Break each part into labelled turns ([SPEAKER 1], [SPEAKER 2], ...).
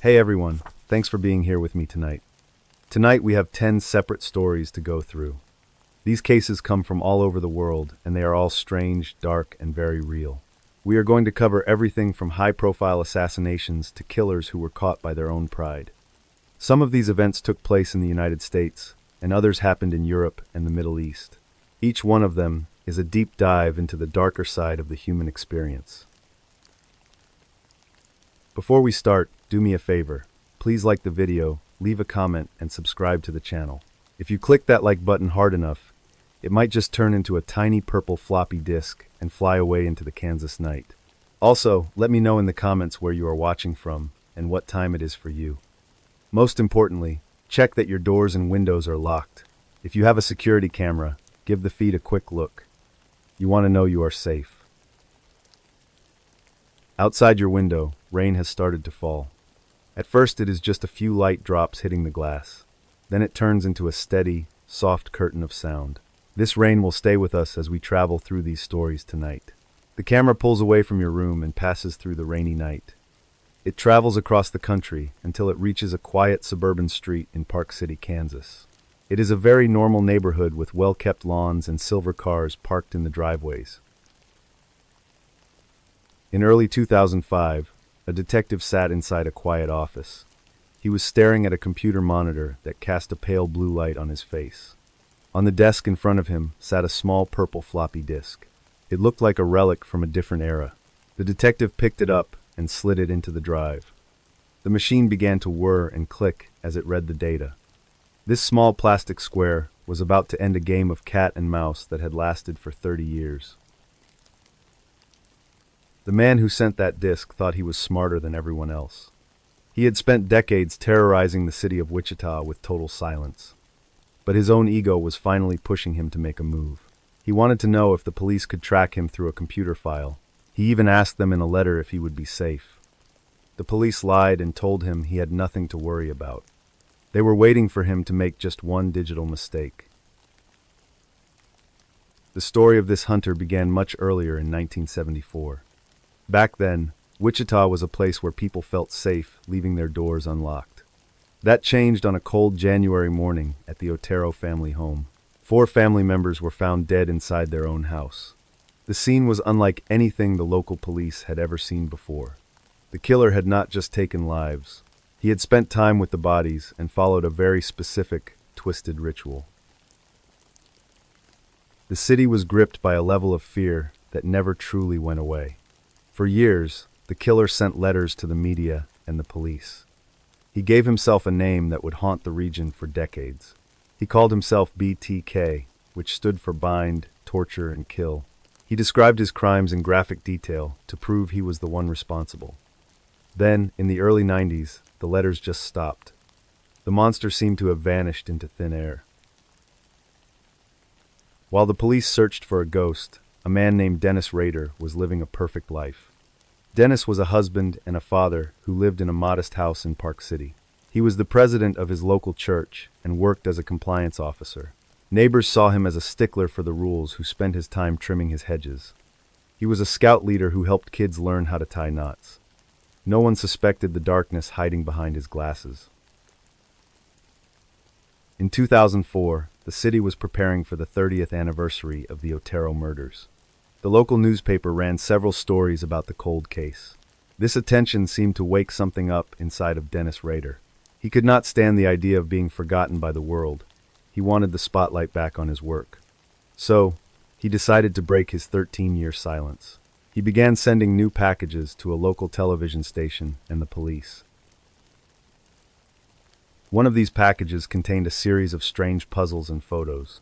[SPEAKER 1] Hey everyone, thanks for being here with me tonight. Tonight we have 10 separate stories to go through. These cases come from all over the world, and they are all strange, dark, and very real. We are going to cover everything from high-profile assassinations to killers who were caught by their own pride. Some of these events took place in the United States, and others happened in Europe and the Middle East. Each one of them is a deep dive into the darker side of the human experience. Before we start, do me a favor. Please like the video, leave a comment, and subscribe to the channel. If you click that like button hard enough, it might just turn into a tiny purple floppy disk and fly away into the Kansas night. Also, let me know in the comments where you are watching from and what time it is for you. Most importantly, check that your doors and windows are locked. If you have a security camera, give the feed a quick look. You want to know you are safe. Outside your window, rain has started to fall. At first it is just a few light drops hitting the glass. Then it turns into a steady, soft curtain of sound. This rain will stay with us as we travel through these stories tonight. The camera pulls away from your room and passes through the rainy night. It travels across the country until it reaches a quiet suburban street in Park City, Kansas. It is a very normal neighborhood with well-kept lawns and silver cars parked in the driveways. In early 2005, a detective sat inside a quiet office. He was staring at a computer monitor that cast a pale blue light on his face. On the desk in front of him sat a small purple floppy disk. It looked like a relic from a different era. The detective picked it up and slid it into the drive. The machine began to whir and click as it read the data. This small plastic square was about to end a game of cat and mouse that had lasted for 30 years. The man who sent that disk thought he was smarter than everyone else. He had spent decades terrorizing the city of Wichita with total silence. But his own ego was finally pushing him to make a move. He wanted to know if the police could track him through a computer file. He even asked them in a letter if he would be safe. The police lied and told him he had nothing to worry about. They were waiting for him to make just one digital mistake. The story of this hunter began much earlier in 1974. Back then, Wichita was a place where people felt safe leaving their doors unlocked. That changed on a cold January morning at the Otero family home. 4 family members were found dead inside their own house. The scene was unlike anything the local police had ever seen before. The killer had not just taken lives. He had spent time with the bodies and followed a very specific, twisted ritual. The city was gripped by a level of fear that never truly went away. For years, the killer sent letters to the media and the police. He gave himself a name that would haunt the region for decades. He called himself BTK, which stood for bind, torture, and kill. He described his crimes in graphic detail to prove he was the one responsible. Then, in the early 90s, the letters just stopped. The monster seemed to have vanished into thin air. While the police searched for a ghost, a man named Dennis Rader was living a perfect life. Dennis was a husband and a father who lived in a modest house in Park City. He was the president of his local church and worked as a compliance officer. Neighbors saw him as a stickler for the rules who spent his time trimming his hedges. He was a scout leader who helped kids learn how to tie knots. No one suspected the darkness hiding behind his glasses. In 2004, the city was preparing for the 30th anniversary of the Otero murders. The local newspaper ran several stories about the cold case. This attention seemed to wake something up inside of Dennis Rader. He could not stand the idea of being forgotten by the world. He wanted the spotlight back on his work. So, he decided to break his 13-year silence. He began sending new packages to a local television station and the police. One of these packages contained a series of strange puzzles and photos.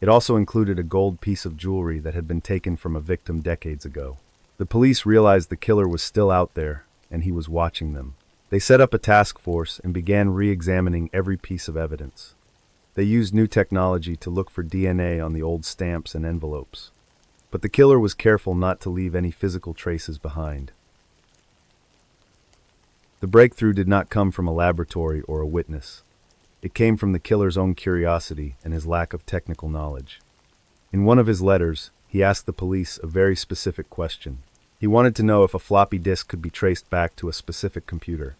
[SPEAKER 1] It also included a gold piece of jewelry that had been taken from a victim decades ago. The police realized the killer was still out there, and he was watching them. They set up a task force and began re-examining every piece of evidence. They used new technology to look for DNA on the old stamps and envelopes. But the killer was careful not to leave any physical traces behind. The breakthrough did not come from a laboratory or a witness. It came from the killer's own curiosity and his lack of technical knowledge. In one of his letters, he asked the police a very specific question. He wanted to know if a floppy disk could be traced back to a specific computer.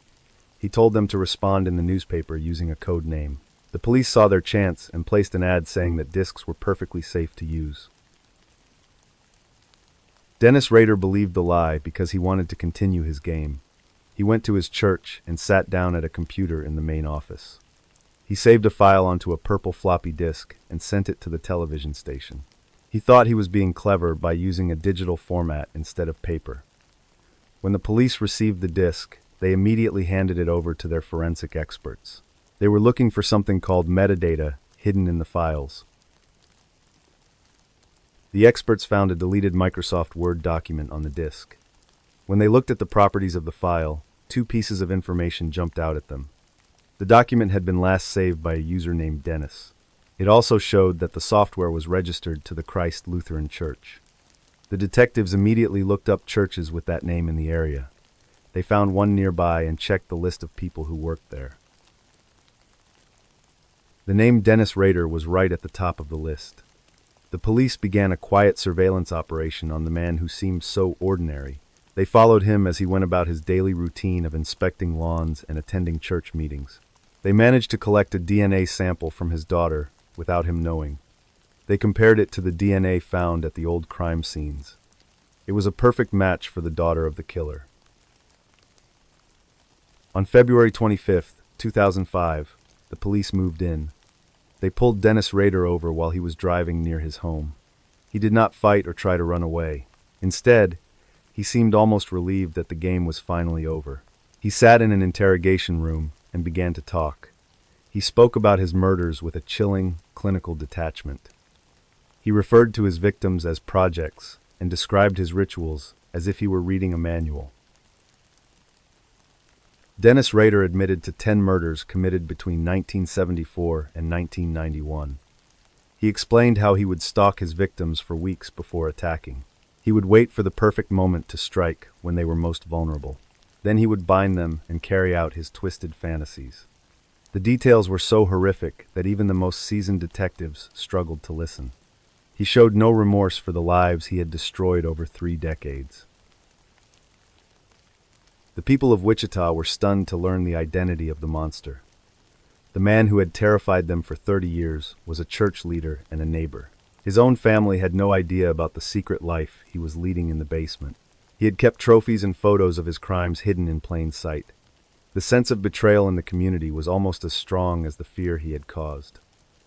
[SPEAKER 1] He told them to respond in the newspaper using a code name. The police saw their chance and placed an ad saying that discs were perfectly safe to use. Dennis Rader believed the lie because he wanted to continue his game. He went to his church and sat down at a computer in the main office. He saved a file onto a purple floppy disk and sent it to the television station. He thought he was being clever by using a digital format instead of paper. When the police received the disk, they immediately handed it over to their forensic experts. They were looking for something called metadata hidden in the files. The experts found a deleted Microsoft Word document on the disk. When they looked at the properties of the file, two pieces of information jumped out at them. The document had been last saved by a user named Dennis. It also showed that the software was registered to the Christ Lutheran Church. The detectives immediately looked up churches with that name in the area. They found one nearby and checked the list of people who worked there. The name Dennis Rader was right at the top of the list. The police began a quiet surveillance operation on the man who seemed so ordinary. They followed him as he went about his daily routine of inspecting lawns and attending church meetings. They managed to collect a DNA sample from his daughter without him knowing. They compared it to the DNA found at the old crime scenes. It was a perfect match for the daughter of the killer. On February 25, 2005, the police moved in. They pulled Dennis Rader over while he was driving near his home. He did not fight or try to run away. Instead, he seemed almost relieved that the game was finally over. He sat in an interrogation room and began to talk. He spoke about his murders with a chilling, clinical detachment. He referred to his victims as projects and described his rituals as if he were reading a manual. Dennis Rader admitted to 10 murders committed between 1974 and 1991. He explained how he would stalk his victims for weeks before attacking. He would wait for the perfect moment to strike when they were most vulnerable. Then he would bind them and carry out his twisted fantasies. The details were so horrific that even the most seasoned detectives struggled to listen. He showed no remorse for the lives he had destroyed over 3 decades. The people of Wichita were stunned to learn the identity of the monster. The man who had terrified them for 30 years was a church leader and a neighbor. His own family had no idea about the secret life he was leading in the basement. He had kept trophies and photos of his crimes hidden in plain sight. The sense of betrayal in the community was almost as strong as the fear he had caused.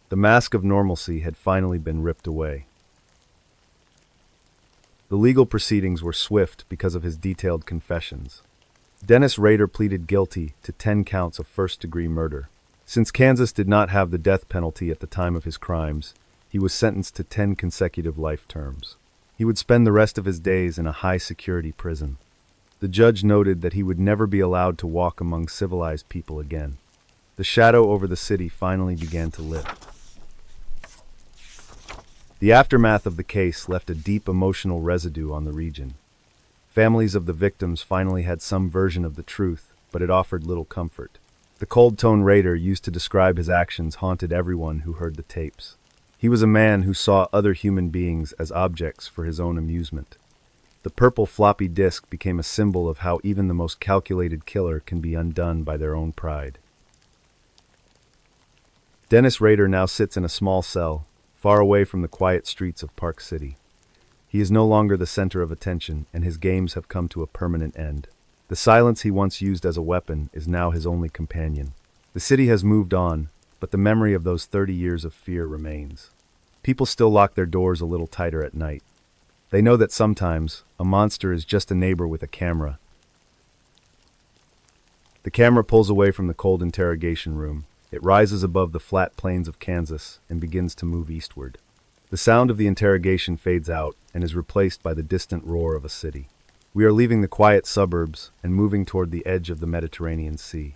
[SPEAKER 1] The mask of normalcy had finally been ripped away. The legal proceedings were swift because of his detailed confessions. Dennis Rader pleaded guilty to 10 counts of first-degree murder. Since Kansas did not have the death penalty at the time of his crimes, he was sentenced to 10 consecutive life terms. He would spend the rest of his days in a high-security prison. The judge noted that he would never be allowed to walk among civilized people again. The shadow over the city finally began to lift. The aftermath of the case left a deep emotional residue on the region. Families of the victims finally had some version of the truth, but it offered little comfort. The cold-tone Rader used to describe his actions haunted everyone who heard the tapes. He was a man who saw other human beings as objects for his own amusement. The purple floppy disk became a symbol of how even the most calculated killer can be undone by their own pride. Dennis Rader now sits in a small cell, far away from the quiet streets of Park City. He is no longer the center of attention, and his games have come to a permanent end. The silence he once used as a weapon is now his only companion. The city has moved on, but the memory of those 30 years of fear remains. People still lock their doors a little tighter at night. They know that sometimes a monster is just a neighbor with a camera. The camera pulls away from the cold interrogation room. It rises above the flat plains of Kansas and begins to move eastward. The sound of the interrogation fades out and is replaced by the distant roar of a city. We are leaving the quiet suburbs and moving toward the edge of the Mediterranean Sea.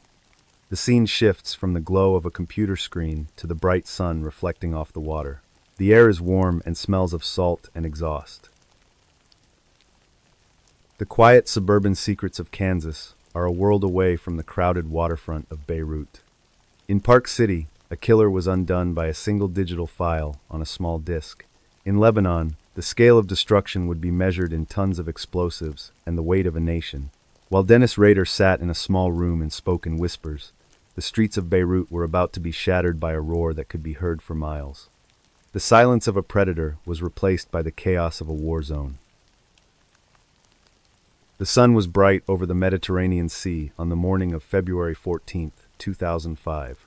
[SPEAKER 1] The scene shifts from the glow of a computer screen to the bright sun reflecting off the water. The air is warm and smells of salt and exhaust. The quiet suburban secrets of Kansas are a world away from the crowded waterfront of Beirut. In Park City, a killer was undone by a single digital file on a small disk. In Lebanon, the scale of destruction would be measured in tons of explosives and the weight of a nation. While Dennis Rader sat in a small room and spoke in whispers, the streets of Beirut were about to be shattered by a roar that could be heard for miles. The silence of a predator was replaced by the chaos of a war zone. The sun was bright over the Mediterranean Sea on the morning of February 14, 2005.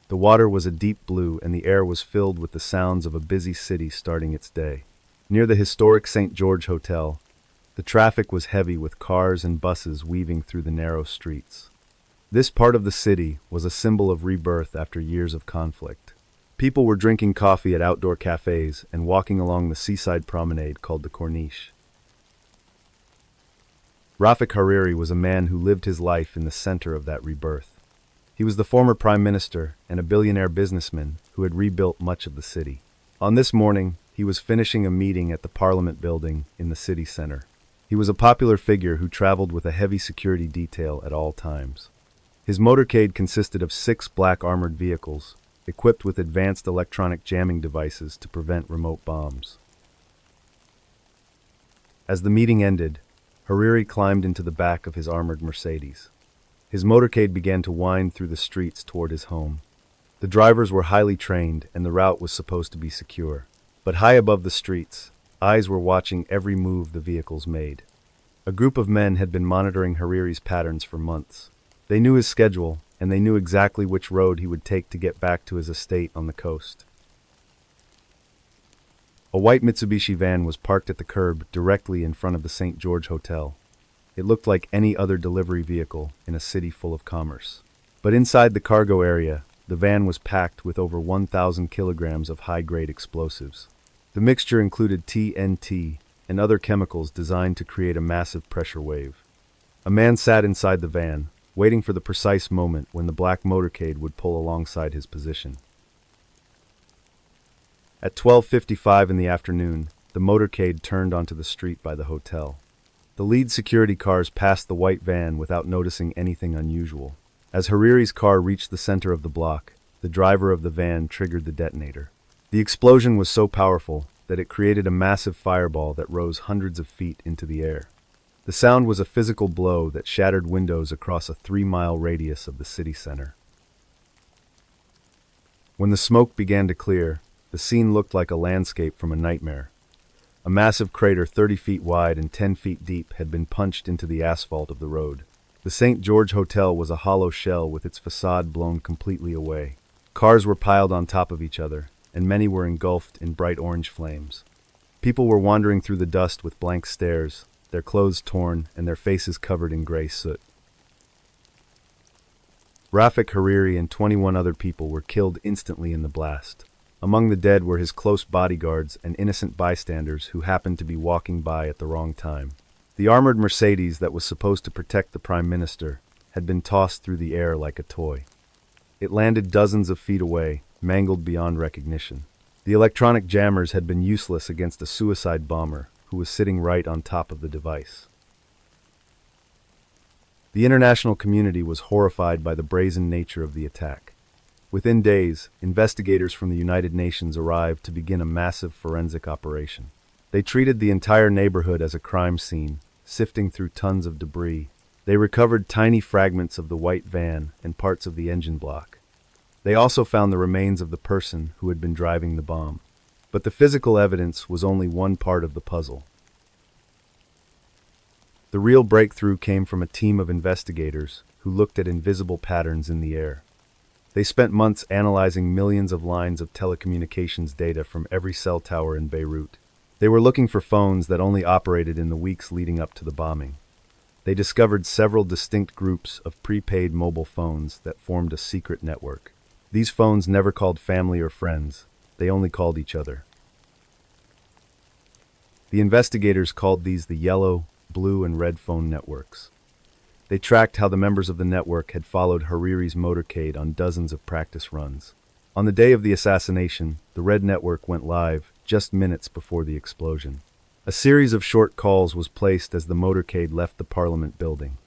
[SPEAKER 1] The water was a deep blue and the air was filled with the sounds of a busy city starting its day. Near the historic St. George Hotel, the traffic was heavy with cars and buses weaving through the narrow streets. This part of the city was a symbol of rebirth after years of conflict. People were drinking coffee at outdoor cafes and walking along the seaside promenade called the Corniche. Rafic Hariri was a man who lived his life in the center of that rebirth. He was the former prime minister and a billionaire businessman who had rebuilt much of the city. On this morning, he was finishing a meeting at the Parliament building in the city center. He was a popular figure who traveled with a heavy security detail at all times. His motorcade consisted of 6 black armored vehicles, equipped with advanced electronic jamming devices to prevent remote bombs. As the meeting ended, Hariri climbed into the back of his armored Mercedes. His motorcade began to wind through the streets toward his home. The drivers were highly trained and the route was supposed to be secure. But high above the streets, eyes were watching every move the vehicles made. A group of men had been monitoring Hariri's patterns for months. They knew his schedule, and they knew exactly which road he would take to get back to his estate on the coast. A white Mitsubishi van was parked at the curb directly in front of the St. George Hotel. It looked like any other delivery vehicle in a city full of commerce. But inside the cargo area, the van was packed with over 1,000 kilograms of high-grade explosives. The mixture included TNT and other chemicals designed to create a massive pressure wave. A man sat inside the van, waiting for the precise moment when the black motorcade would pull alongside his position. At 12:55 in the afternoon, the motorcade turned onto the street by the hotel. The lead security cars passed the white van without noticing anything unusual. As Hariri's car reached the center of the block, the driver of the van triggered the detonator. The explosion was so powerful that it created a massive fireball that rose hundreds of feet into the air. The sound was a physical blow that shattered windows across a 3-mile radius of the city center. When the smoke began to clear, the scene looked like a landscape from a nightmare. A massive crater 30 feet wide and 10 feet deep had been punched into the asphalt of the road. The St. George Hotel was a hollow shell with its facade blown completely away. Cars were piled on top of each other, and many were engulfed in bright orange flames. People were wandering through the dust with blank stares, their clothes torn and their faces covered in gray soot. Rafic Hariri and 21 other people were killed instantly in the blast. Among the dead were his close bodyguards and innocent bystanders who happened to be walking by at the wrong time. The armored Mercedes that was supposed to protect the Prime Minister had been tossed through the air like a toy. It landed dozens of feet away, mangled beyond recognition. The electronic jammers had been useless against a suicide bomber who was sitting right on top of the device. The international community was horrified by the brazen nature of the attack. Within days, investigators from the United Nations arrived to begin a massive forensic operation. They treated the entire neighborhood as a crime scene, sifting through tons of debris. They recovered tiny fragments of the white van and parts of the engine block. They also found the remains of the person who had been driving the bomb. But the physical evidence was only one part of the puzzle. The real breakthrough came from a team of investigators who looked at invisible patterns in the air. They spent months analyzing millions of lines of telecommunications data from every cell tower in Beirut. They were looking for phones that only operated in the weeks leading up to the bombing. They discovered several distinct groups of prepaid mobile phones that formed a secret network. These phones never called family or friends. They only called each other. The investigators called these the yellow, blue, and red phone networks. They tracked how the members of the network had followed Hariri's motorcade on dozens of practice runs. On the day of the assassination, the red network went live just minutes before the explosion. A series of short calls was placed as the motorcade left the Parliament building.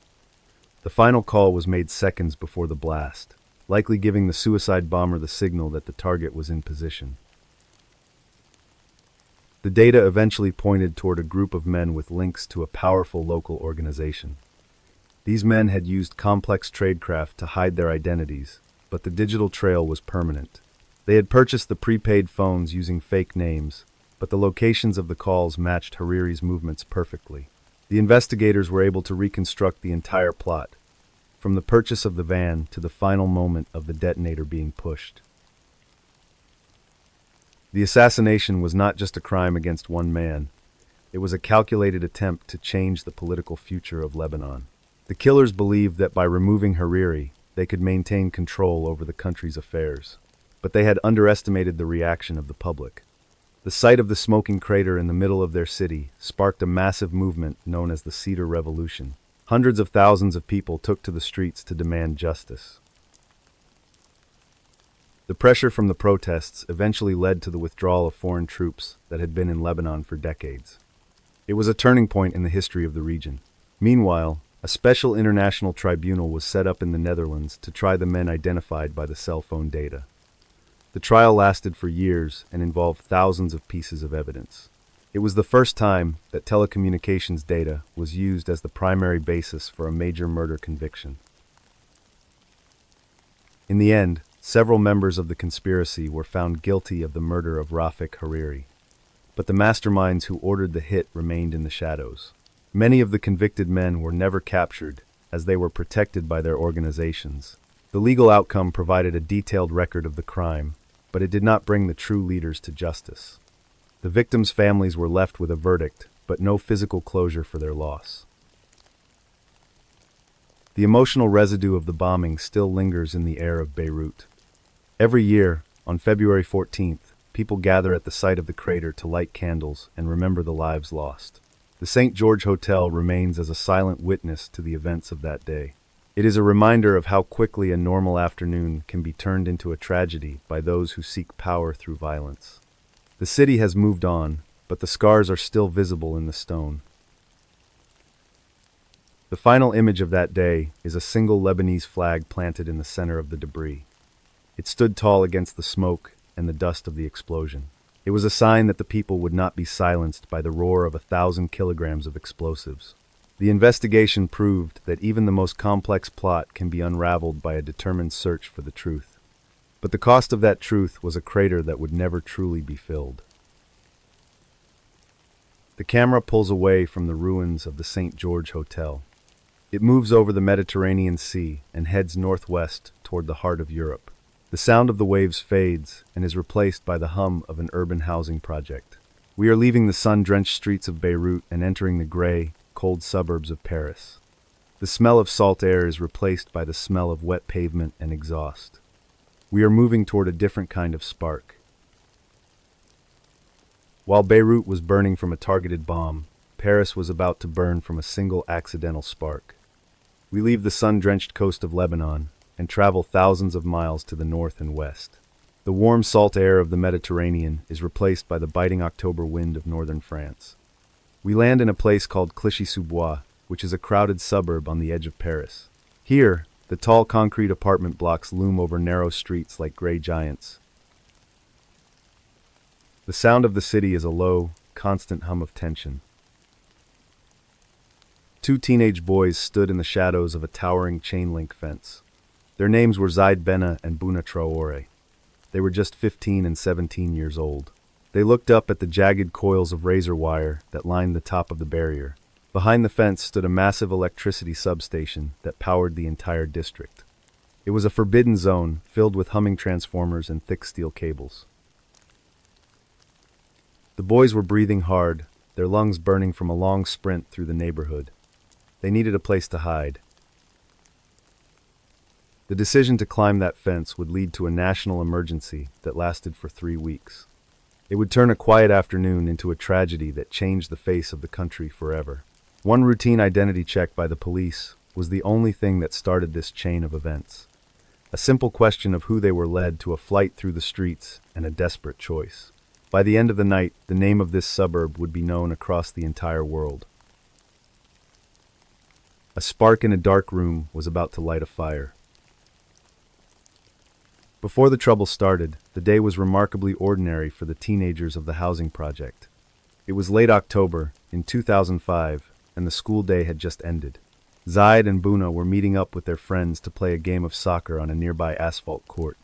[SPEAKER 1] The final call was made seconds before the blast, likely giving the suicide bomber the signal that the target was in position. The data eventually pointed toward a group of men with links to a powerful local organization. These men had used complex tradecraft to hide their identities, but the digital trail was permanent. They had purchased the prepaid phones using fake names, but the locations of the calls matched Hariri's movements perfectly. The investigators were able to reconstruct the entire plot, from the purchase of the van to the final moment of the detonator being pushed. The assassination was not just a crime against one man. It was a calculated attempt to change the political future of Lebanon. The killers believed that by removing Hariri, they could maintain control over the country's affairs. But they had underestimated the reaction of the public. The sight of the smoking crater in the middle of their city sparked a massive movement known as the Cedar Revolution. Hundreds of thousands of people took to the streets to demand justice. The pressure from the protests eventually led to the withdrawal of foreign troops that had been in Lebanon for decades. It was a turning point in the history of the region. Meanwhile, a special international tribunal was set up in the Netherlands to try the men identified by the cell phone data. The trial lasted for years and involved thousands of pieces of evidence. It was the first time that telecommunications data was used as the primary basis for a major murder conviction. In the end, several members of the conspiracy were found guilty of the murder of Rafic Hariri. But the masterminds who ordered the hit remained in the shadows. Many of the convicted men were never captured, as they were protected by their organizations. The legal outcome provided a detailed record of the crime, but it did not bring the true leaders to justice. The victims' families were left with a verdict, but no physical closure for their loss. The emotional residue of the bombing still lingers in the air of Beirut. Every year, on February 14th, people gather at the site of the crater to light candles and remember the lives lost. The St. George Hotel remains as a silent witness to the events of that day. It is a reminder of how quickly a normal afternoon can be turned into a tragedy by those who seek power through violence. The city has moved on, but the scars are still visible in the stone. The final image of that day is a single Lebanese flag planted in the center of the debris. It stood tall against the smoke and the dust of the explosion. It was a sign that the people would not be silenced by the roar of 1,000 kilograms of explosives. The investigation proved that even the most complex plot can be unraveled by a determined search for the truth. But the cost of that truth was a crater that would never truly be filled. The camera pulls away from the ruins of the St. George Hotel. It moves over the Mediterranean Sea and heads northwest toward the heart of Europe. The sound of the waves fades and is replaced by the hum of an urban housing project. We are leaving the sun-drenched streets of Beirut and entering the gray, cold suburbs of Paris. The smell of salt air is replaced by the smell of wet pavement and exhaust. We are moving toward a different kind of spark. While Beirut was burning from a targeted bomb, Paris was about to burn from a single accidental spark. We leave the sun-drenched coast of Lebanon and travel thousands of miles to the north and west. The warm salt air of the Mediterranean is replaced by the biting October wind of northern France. We land in a place called Clichy-sous-Bois, which is a crowded suburb on the edge of Paris. Here, the tall concrete apartment blocks loom over narrow streets like gray giants. The sound of the city is a low, constant hum of tension. Two teenage boys stood in the shadows of a towering chain-link fence. Their names were Zaid Benna and Bouna Traoré. They were just 15 and 17 years old. They looked up at the jagged coils of razor wire that lined the top of the barrier. Behind the fence stood a massive electricity substation that powered the entire district. It was a forbidden zone filled with humming transformers and thick steel cables. The boys were breathing hard, their lungs burning from a long sprint through the neighborhood. They needed a place to hide. The decision to climb that fence would lead to a national emergency that lasted for 3 weeks. It would turn a quiet afternoon into a tragedy that changed the face of the country forever. One routine identity check by the police was the only thing that started this chain of events. A simple question of who they were led to a flight through the streets and a desperate choice. By the end of the night, the name of this suburb would be known across the entire world. A spark in a dark room was about to light a fire. Before the trouble started, the day was remarkably ordinary for the teenagers of the housing project. It was late October, in 2005, and the school day had just ended. Zayed and Buna were meeting up with their friends to play a game of soccer on a nearby asphalt court.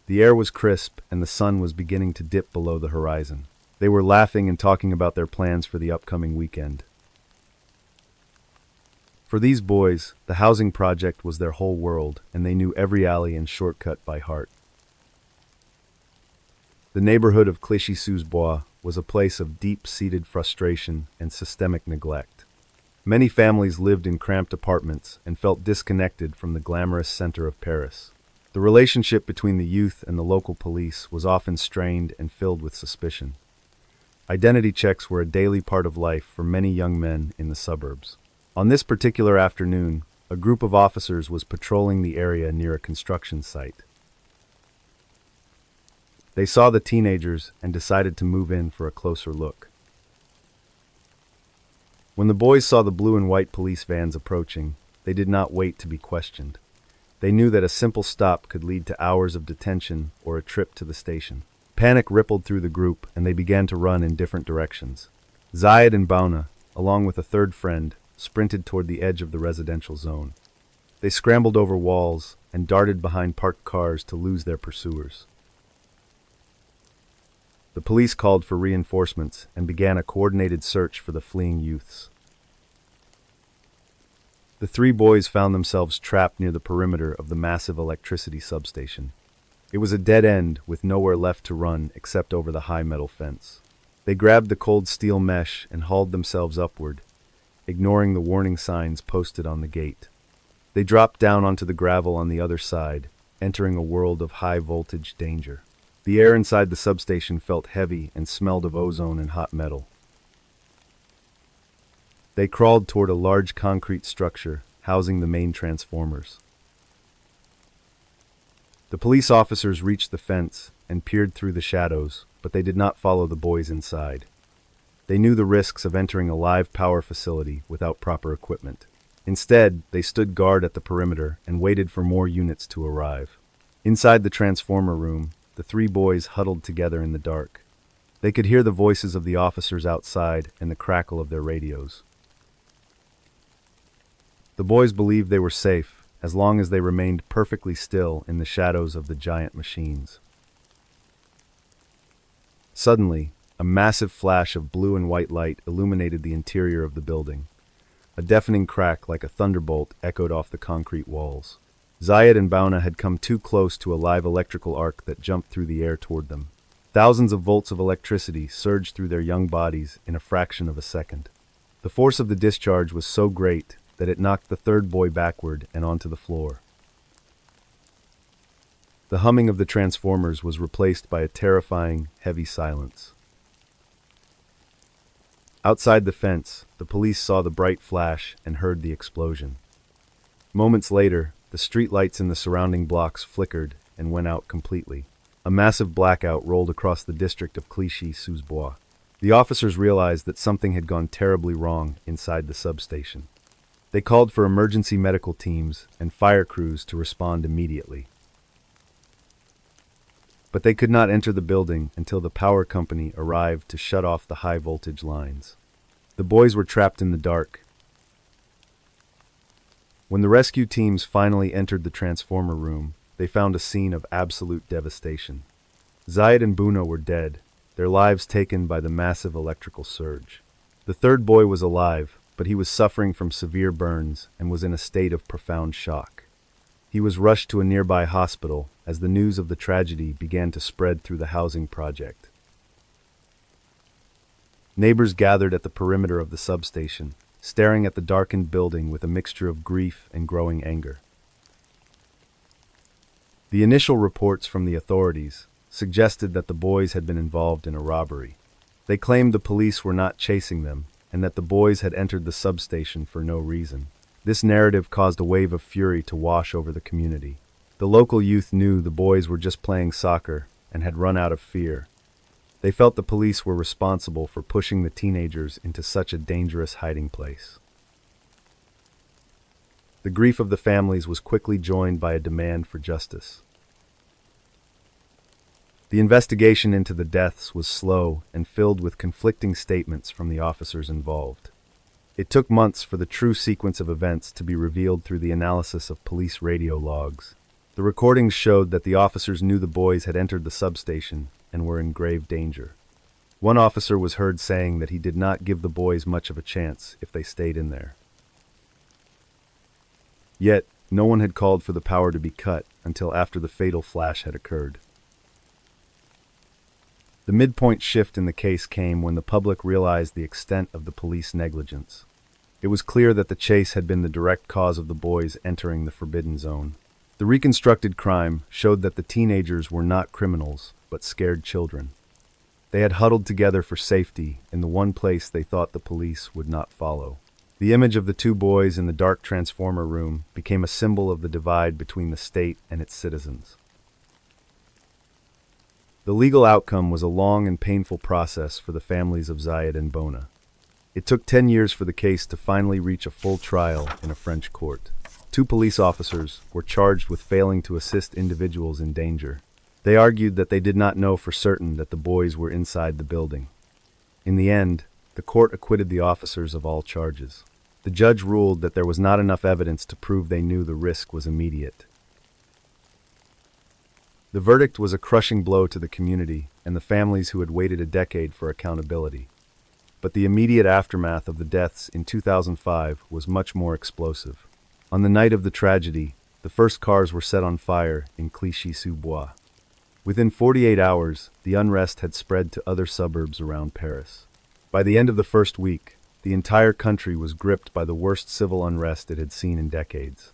[SPEAKER 1] The air was crisp and the sun was beginning to dip below the horizon. They were laughing and talking about their plans for the upcoming weekend. For these boys, the housing project was their whole world, and they knew every alley and shortcut by heart. The neighborhood of Clichy-sous-Bois was a place of deep-seated frustration and systemic neglect. Many families lived in cramped apartments and felt disconnected from the glamorous center of Paris. The relationship between the youth and the local police was often strained and filled with suspicion. Identity checks were a daily part of life for many young men in the suburbs. On this particular afternoon, a group of officers was patrolling the area near a construction site. They saw the teenagers and decided to move in for a closer look. When the boys saw the blue and white police vans approaching, they did not wait to be questioned. They knew that a simple stop could lead to hours of detention or a trip to the station. Panic rippled through the group and they began to run in different directions. Zayed and Bauna, along with a third friend, sprinted toward the edge of the residential zone. They scrambled over walls and darted behind parked cars to lose their pursuers. The police called for reinforcements and began a coordinated search for the fleeing youths. The three boys found themselves trapped near the perimeter of the massive electricity substation. It was a dead end with nowhere left to run except over the high metal fence. They grabbed the cold steel mesh and hauled themselves upward, ignoring the warning signs posted on the gate. They dropped down onto the gravel on the other side, entering a world of high-voltage danger. The air inside the substation felt heavy and smelled of ozone and hot metal. They crawled toward a large concrete structure housing the main transformers. The police officers reached the fence and peered through the shadows, but they did not follow the boys inside. They knew the risks of entering a live power facility without proper equipment. Instead, they stood guard at the perimeter and waited for more units to arrive. Inside the transformer room, the three boys huddled together in the dark. They could hear the voices of the officers outside and the crackle of their radios. The boys believed they were safe as long as they remained perfectly still in the shadows of the giant machines. Suddenly, a massive flash of blue and white light illuminated the interior of the building. A deafening crack like a thunderbolt echoed off the concrete walls. Zayed and Bauna had come too close to a live electrical arc that jumped through the air toward them. Thousands of volts of electricity surged through their young bodies in a fraction of a second. The force of the discharge was so great that it knocked the third boy backward and onto the floor. The humming of the transformers was replaced by a terrifying, heavy silence. Outside the fence, the police saw the bright flash and heard the explosion. Moments later, the streetlights in the surrounding blocks flickered and went out completely. A massive blackout rolled across the district of Clichy-sous-Bois. The officers realized that something had gone terribly wrong inside the substation. They called for emergency medical teams and fire crews to respond immediately. But they could not enter the building until the power company arrived to shut off the high-voltage lines. The boys were trapped in the dark. When the rescue teams finally entered the transformer room, they found a scene of absolute devastation. Zayed and Buna were dead, their lives taken by the massive electrical surge. The third boy was alive, but he was suffering from severe burns and was in a state of profound shock. He was rushed to a nearby hospital as the news of the tragedy began to spread through the housing project. Neighbors gathered at the perimeter of the substation, staring at the darkened building with a mixture of grief and growing anger. The initial reports from the authorities suggested that the boys had been involved in a robbery. They claimed the police were not chasing them and that the boys had entered the substation for no reason. This narrative caused a wave of fury to wash over the community. The local youth knew the boys were just playing soccer and had run out of fear. They felt the police were responsible for pushing the teenagers into such a dangerous hiding place. The grief of the families was quickly joined by a demand for justice. The investigation into the deaths was slow and filled with conflicting statements from the officers involved. It took months for the true sequence of events to be revealed through the analysis of police radio logs. The recordings showed that the officers knew the boys had entered the substation and were in grave danger. One officer was heard saying that he did not give the boys much of a chance if they stayed in there. Yet, no one had called for the power to be cut until after the fatal flash had occurred. The midpoint shift in the case came when the public realized the extent of the police negligence. It was clear that the chase had been the direct cause of the boys entering the forbidden zone. The reconstructed crime showed that the teenagers were not criminals, but scared children. They had huddled together for safety in the one place they thought the police would not follow. The image of the two boys in the dark transformer room became a symbol of the divide between the state and its citizens. The legal outcome was a long and painful process for the families of Zayed and Bona. It took 10 years for the case to finally reach a full trial in a French court. 2 police officers were charged with failing to assist individuals in danger. They argued that they did not know for certain that the boys were inside the building. In the end, the court acquitted the officers of all charges. The judge ruled that there was not enough evidence to prove they knew the risk was immediate. The verdict was a crushing blow to the community and the families who had waited a decade for accountability. But the immediate aftermath of the deaths in 2005 was much more explosive. On the night of the tragedy, the first cars were set on fire in Clichy-sous-Bois. Within 48 hours, the unrest had spread to other suburbs around Paris. By the end of the first week, the entire country was gripped by the worst civil unrest it had seen in decades.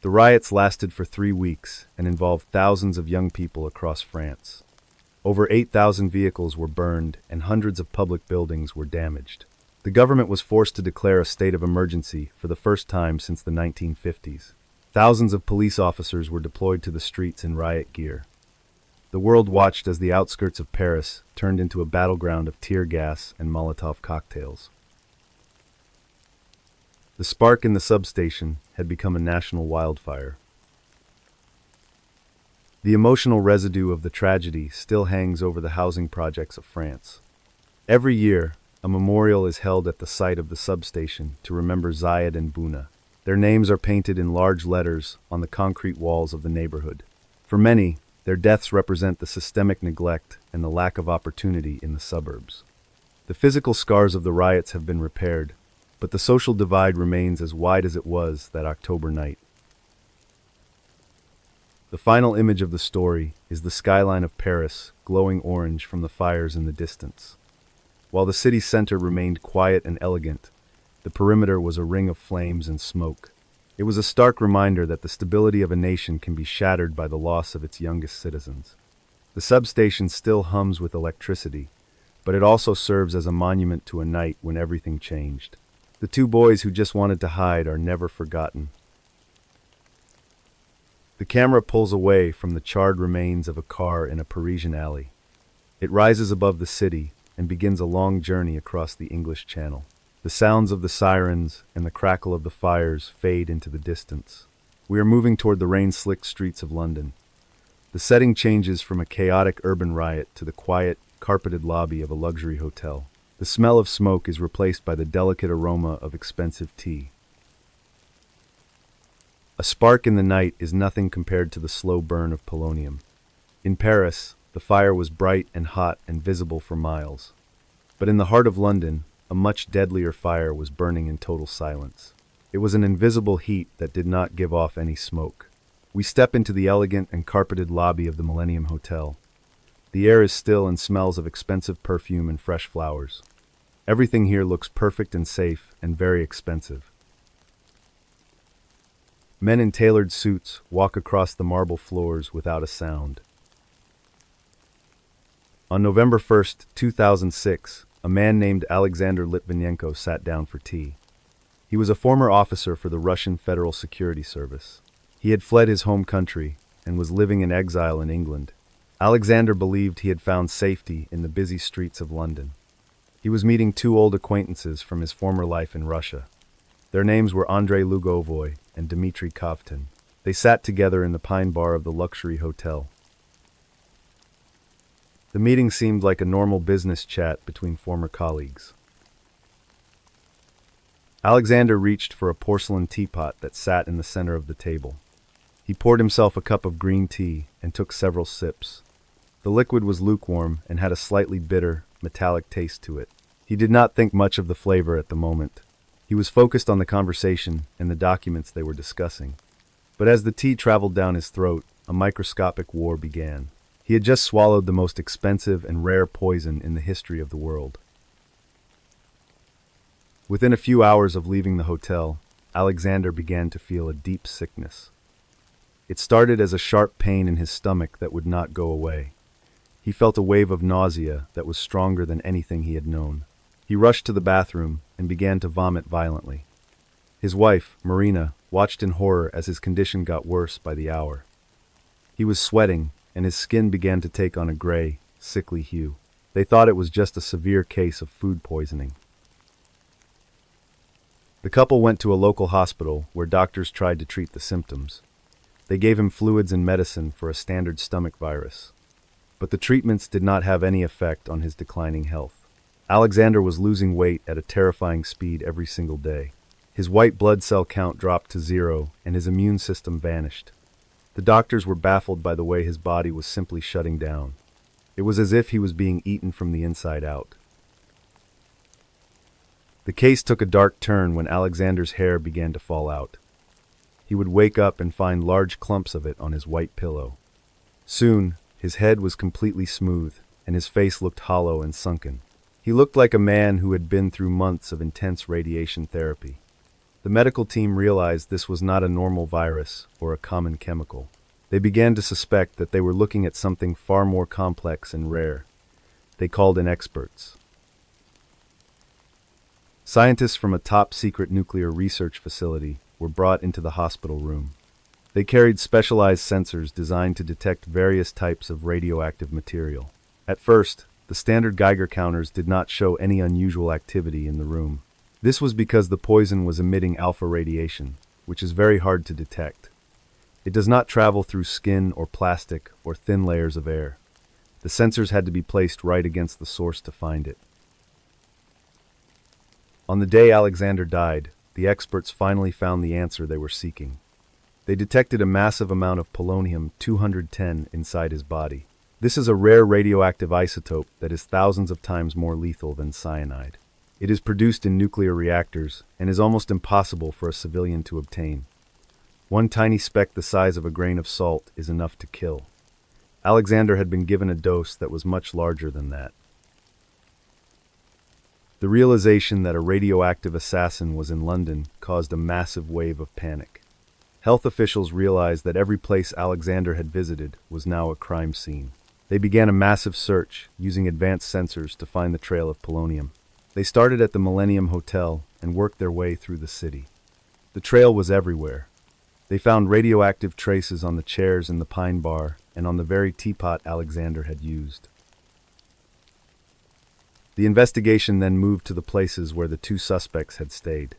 [SPEAKER 1] The riots lasted for 3 weeks and involved thousands of young people across France. Over 8,000 vehicles were burned and hundreds of public buildings were damaged. The government was forced to declare a state of emergency for the first time since the 1950s. Thousands of police officers were deployed to the streets in riot gear. The world watched as the outskirts of Paris turned into a battleground of tear gas and Molotov cocktails. The spark in the substation had become a national wildfire. The emotional residue of the tragedy still hangs over the housing projects of France. Every year, a memorial is held at the site of the substation to remember Zayed and Bona. Their names are painted in large letters on the concrete walls of the neighborhood. For many, their deaths represent the systemic neglect and the lack of opportunity in the suburbs. The physical scars of the riots have been repaired, but the social divide remains as wide as it was that October night. The final image of the story is the skyline of Paris, glowing orange from the fires in the distance. While the city center remained quiet and elegant, the perimeter was a ring of flames and smoke. It was a stark reminder that the stability of a nation can be shattered by the loss of its youngest citizens. The substation still hums with electricity, but it also serves as a monument to a night when everything changed. The 2 boys who just wanted to hide are never forgotten. The camera pulls away from the charred remains of a car in a Parisian alley. It rises above the city and begins a long journey across the English Channel. The sounds of the sirens and the crackle of the fires fade into the distance. We are moving toward the rain-slicked streets of London. The setting changes from a chaotic urban riot to the quiet, carpeted lobby of a luxury hotel. The smell of smoke is replaced by the delicate aroma of expensive tea. A spark in the night is nothing compared to the slow burn of polonium. In Paris, the fire was bright and hot and visible for miles. But in the heart of London, a much deadlier fire was burning in total silence. It was an invisible heat that did not give off any smoke. We step into the elegant and carpeted lobby of the Millennium Hotel. The air is still and smells of expensive perfume and fresh flowers. Everything here looks perfect and safe and very expensive. Men in tailored suits walk across the marble floors without a sound. On November 1st, 2006, a man named Alexander Litvinenko sat down for tea. He was a former officer for the Russian Federal Security Service. He had fled his home country and was living in exile in England. Alexander believed he had found safety in the busy streets of London. He was meeting 2 old acquaintances from his former life in Russia. Their names were Andrei Lugovoy and Dmitry Kovtun. They sat together in the pine bar of the luxury hotel. The meeting seemed like a normal business chat between former colleagues. Alexander reached for a porcelain teapot that sat in the center of the table. He poured himself a cup of green tea and took several sips. The liquid was lukewarm and had a slightly bitter, metallic taste to it. He did not think much of the flavor at the moment. He was focused on the conversation and the documents they were discussing. But as the tea traveled down his throat, a microscopic war began. He had just swallowed the most expensive and rare poison in the history of the world. Within a few hours of leaving the hotel, Alexander began to feel a deep sickness. It started as a sharp pain in his stomach that would not go away. He felt a wave of nausea that was stronger than anything he had known. He rushed to the bathroom and began to vomit violently. His wife, Marina, watched in horror as his condition got worse by the hour. He was sweating, and his skin began to take on a gray, sickly hue. They thought it was just a severe case of food poisoning. The couple went to a local hospital where doctors tried to treat the symptoms. They gave him fluids and medicine for a standard stomach virus. But the treatments did not have any effect on his declining health. Alexander was losing weight at a terrifying speed every single day. His white blood cell count dropped to 0, and his immune system vanished. The doctors were baffled by the way his body was simply shutting down. It was as if he was being eaten from the inside out. The case took a dark turn when Alexander's hair began to fall out. He would wake up and find large clumps of it on his white pillow. Soon, his head was completely smooth, and his face looked hollow and sunken. He looked like a man who had been through months of intense radiation therapy. The medical team realized this was not a normal virus or a common chemical. They began to suspect that they were looking at something far more complex and rare. They called in experts. Scientists from a top-secret nuclear research facility were brought into the hospital room. They carried specialized sensors designed to detect various types of radioactive material. At first, the standard Geiger counters did not show any unusual activity in the room. This was because the poison was emitting alpha radiation, which is very hard to detect. It does not travel through skin or plastic or thin layers of air. The sensors had to be placed right against the source to find it. On the day Alexander died, the experts finally found the answer they were seeking. They detected a massive amount of polonium-210 inside his body. This is a rare radioactive isotope that is thousands of times more lethal than cyanide. It is produced in nuclear reactors and is almost impossible for a civilian to obtain. One tiny speck the size of a grain of salt is enough to kill. Alexander had been given a dose that was much larger than that. The realization that a radioactive assassin was in London caused a massive wave of panic. Health officials realized that every place Alexander had visited was now a crime scene. They began a massive search, using advanced sensors to find the trail of polonium. They started at the Millennium Hotel and worked their way through the city. The trail was everywhere. They found radioactive traces on the chairs in the Pine Bar and on the very teapot Alexander had used. The investigation then moved to the places where the two suspects had stayed.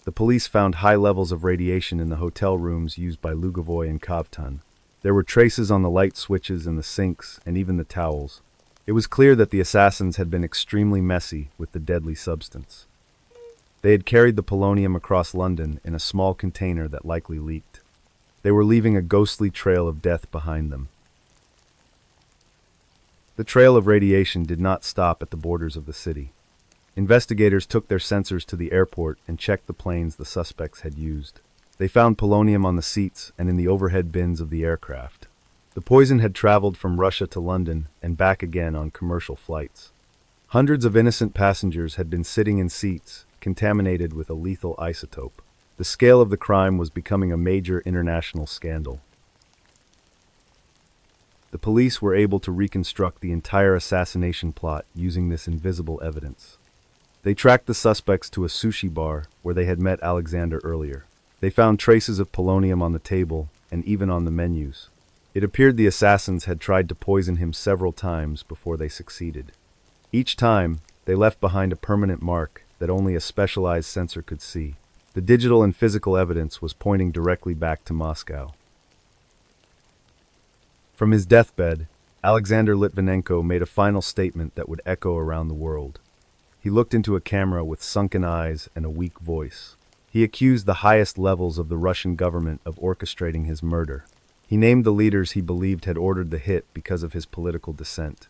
[SPEAKER 1] The police found high levels of radiation in the hotel rooms used by Lugovoy and Kovtun. There were traces on the light switches and the sinks and even the towels. It was clear that the assassins had been extremely messy with the deadly substance. They had carried the polonium across London in a small container that likely leaked. They were leaving a ghostly trail of death behind them. The trail of radiation did not stop at the borders of the city. Investigators took their sensors to the airport and checked the planes the suspects had used. They found polonium on the seats and in the overhead bins of the aircraft. The poison had traveled from Russia to London and back again on commercial flights. Hundreds of innocent passengers had been sitting in seats, contaminated with a lethal isotope. The scale of the crime was becoming a major international scandal. The police were able to reconstruct the entire assassination plot using this invisible evidence. They tracked the suspects to a sushi bar where they had met Alexander earlier. They found traces of polonium on the table and even on the menus. It appeared the assassins had tried to poison him several times before they succeeded. Each time, they left behind a permanent mark that only a specialized sensor could see. The digital and physical evidence was pointing directly back to Moscow. From his deathbed, Alexander Litvinenko made a final statement that would echo around the world. He looked into a camera with sunken eyes and a weak voice. He accused the highest levels of the Russian government of orchestrating his murder. He named the leaders he believed had ordered the hit because of his political dissent.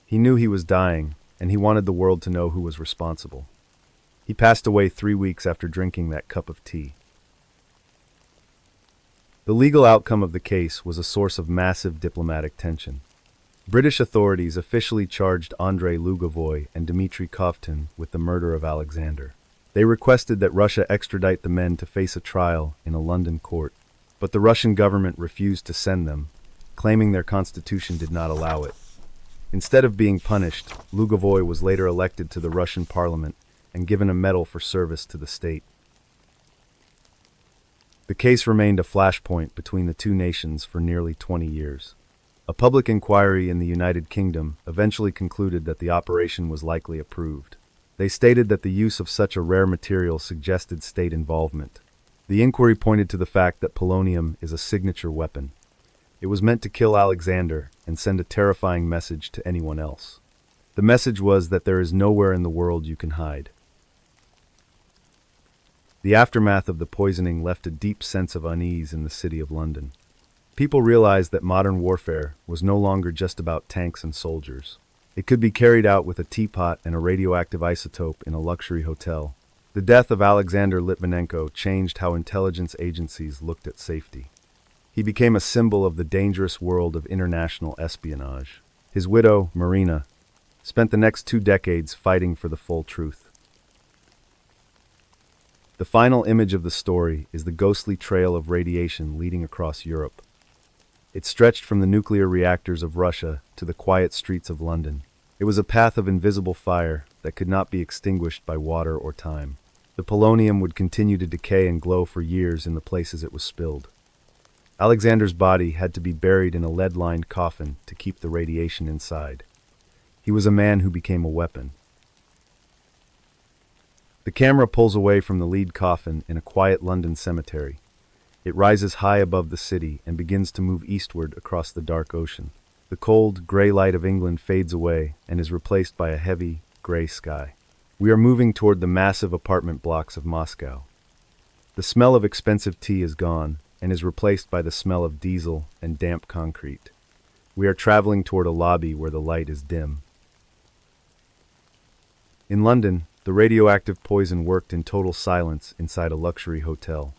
[SPEAKER 1] He knew he was dying, and he wanted the world to know who was responsible. He passed away 3 weeks after drinking that cup of tea. The legal outcome of the case was a source of massive diplomatic tension. British authorities officially charged Andrei Lugovoy and Dmitry Kovtun with the murder of Alexander. They requested that Russia extradite the men to face a trial in a London court, but the Russian government refused to send them, claiming their constitution did not allow it. Instead of being punished, Lugovoy was later elected to the Russian parliament and given a medal for service to the state. The case remained a flashpoint between the two nations for nearly 20 years. A public inquiry in the United Kingdom eventually concluded that the operation was likely approved. They stated that the use of such a rare material suggested state involvement. The inquiry pointed to the fact that polonium is a signature weapon. It was meant to kill Alexander and send a terrifying message to anyone else. The message was that there is nowhere in the world you can hide. The aftermath of the poisoning left a deep sense of unease in the city of London. People realized that modern warfare was no longer just about tanks and soldiers. It could be carried out with a teapot and a radioactive isotope in a luxury hotel. The death of Alexander Litvinenko changed how intelligence agencies looked at safety. He became a symbol of the dangerous world of international espionage. His widow, Marina, spent the next 2 decades fighting for the full truth. The final image of the story is the ghostly trail of radiation leading across Europe. It stretched from the nuclear reactors of Russia to the quiet streets of London. It was a path of invisible fire that could not be extinguished by water or time. The polonium would continue to decay and glow for years in the places it was spilled. Alexander's body had to be buried in a lead-lined coffin to keep the radiation inside. He was a man who became a weapon. The camera pulls away from the lead coffin in a quiet London cemetery. It rises high above the city and begins to move eastward across the dark ocean. The cold, gray light of England fades away and is replaced by a heavy, gray sky. We are moving toward the massive apartment blocks of Moscow. The smell of expensive tea is gone and is replaced by the smell of diesel and damp concrete. We are traveling toward a lobby where the light is dim. In London, the radioactive poison worked in total silence inside a luxury hotel.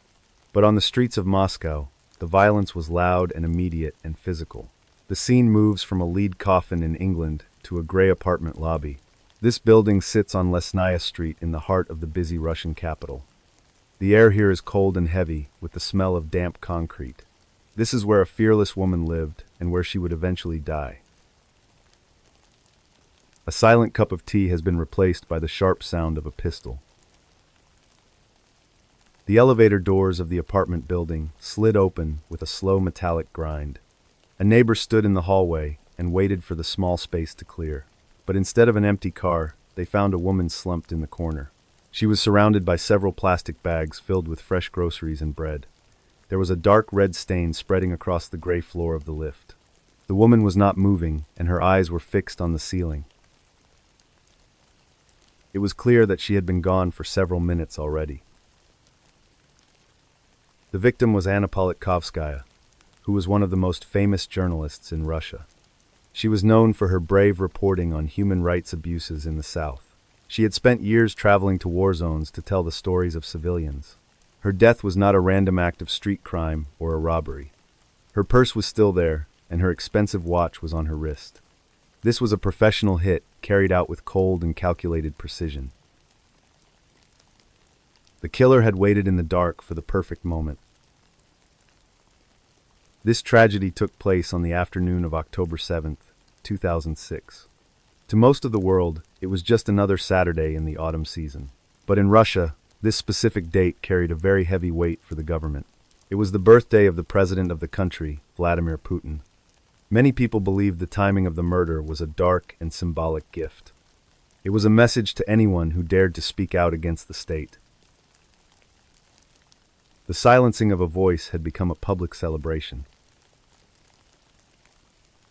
[SPEAKER 1] But on the streets of Moscow, the violence was loud and immediate and physical. The scene moves from a lead coffin in England to a gray apartment lobby. This building sits on Lesnaya Street in the heart of the busy Russian capital. The air here is cold and heavy, with the smell of damp concrete. This is where a fearless woman lived and where she would eventually die. A silent cup of tea has been replaced by the sharp sound of a pistol. The elevator doors of the apartment building slid open with a slow metallic grind. A neighbor stood in the hallway and waited for the small space to clear. But instead of an empty car, they found a woman slumped in the corner. She was surrounded by several plastic bags filled with fresh groceries and bread. There was a dark red stain spreading across the gray floor of the lift. The woman was not moving, and her eyes were fixed on the ceiling. It was clear that she had been gone for several minutes already. The victim was Anna Politkovskaya, who was one of the most famous journalists in Russia. She was known for her brave reporting on human rights abuses in the South. She had spent years traveling to war zones to tell the stories of civilians. Her death was not a random act of street crime or a robbery. Her purse was still there, and her expensive watch was on her wrist. This was a professional hit carried out with cold and calculated precision. The killer had waited in the dark for the perfect moment. This tragedy took place on the afternoon of October 7th, 2006. To most of the world, it was just another Saturday in the autumn season. But in Russia, this specific date carried a very heavy weight for the government. It was the birthday of the president of the country, Vladimir Putin. Many people believed the timing of the murder was a dark and symbolic gift. It was a message to anyone who dared to speak out against the state. The silencing of a voice had become a public celebration.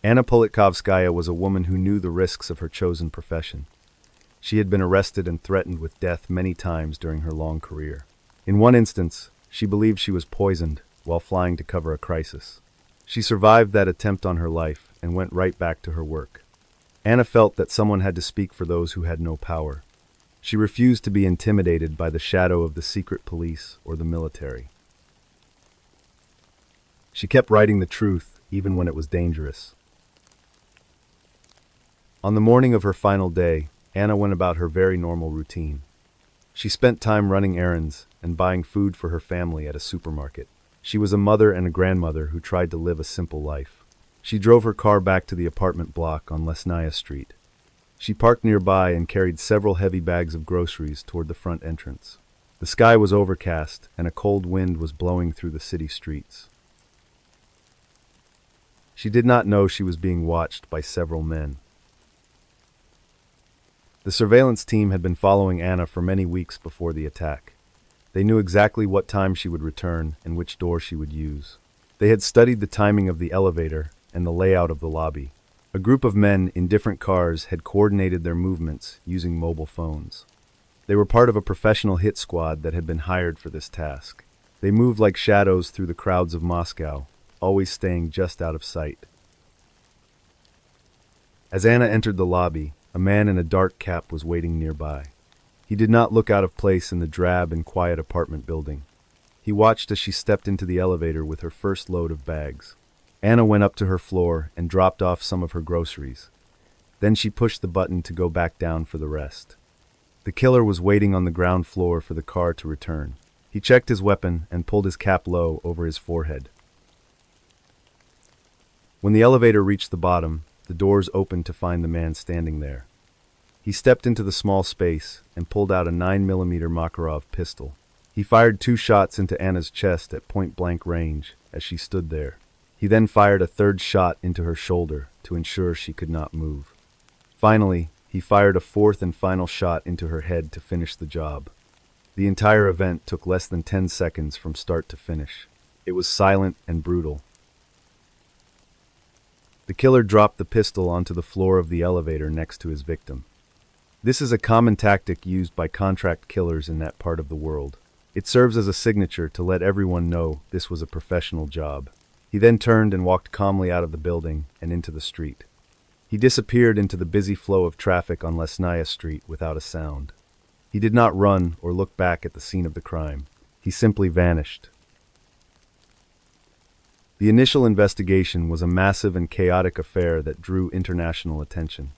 [SPEAKER 1] Anna Politkovskaya was a woman who knew the risks of her chosen profession. She had been arrested and threatened with death many times during her long career. In one instance, she believed she was poisoned while flying to cover a crisis. She survived that attempt on her life and went right back to her work. Anna felt that someone had to speak for those who had no power. She refused to be intimidated by the shadow of the secret police or the military. She kept writing the truth, even when it was dangerous. On the morning of her final day, Anna went about her very normal routine. She spent time running errands and buying food for her family at a supermarket. She was a mother and a grandmother who tried to live a simple life. She drove her car back to the apartment block on Lesnaya Street. She parked nearby and carried several heavy bags of groceries toward the front entrance. The sky was overcast and a cold wind was blowing through the city streets. She did not know she was being watched by several men. The surveillance team had been following Anna for many weeks before the attack. They knew exactly what time she would return and which door she would use. They had studied the timing of the elevator and the layout of the lobby. A group of men in different cars had coordinated their movements using mobile phones. They were part of a professional hit squad that had been hired for this task. They moved like shadows through the crowds of Moscow, always staying just out of sight. As Anna entered the lobby, a man in a dark cap was waiting nearby. He did not look out of place in the drab and quiet apartment building. He watched as she stepped into the elevator with her first load of bags. Anna went up to her floor and dropped off some of her groceries. Then she pushed the button to go back down for the rest. The killer was waiting on the ground floor for the car to return. He checked his weapon and pulled his cap low over his forehead. When the elevator reached the bottom, the doors opened to find the man standing there. He stepped into the small space and pulled out a 9mm Makarov pistol. He fired 2 shots into Anna's chest at point-blank range as she stood there. He then fired a 3rd shot into her shoulder to ensure she could not move. Finally, he fired a 4th and final shot into her head to finish the job. The entire event took less than 10 seconds from start to finish. It was silent and brutal. The killer dropped the pistol onto the floor of the elevator next to his victim. This is a common tactic used by contract killers in that part of the world. It serves as a signature to let everyone know this was a professional job. He then turned and walked calmly out of the building and into the street. He disappeared into the busy flow of traffic on Lesnaya Street without a sound. He did not run or look back at the scene of the crime. He simply vanished. The initial investigation was a massive and chaotic affair that drew international attention.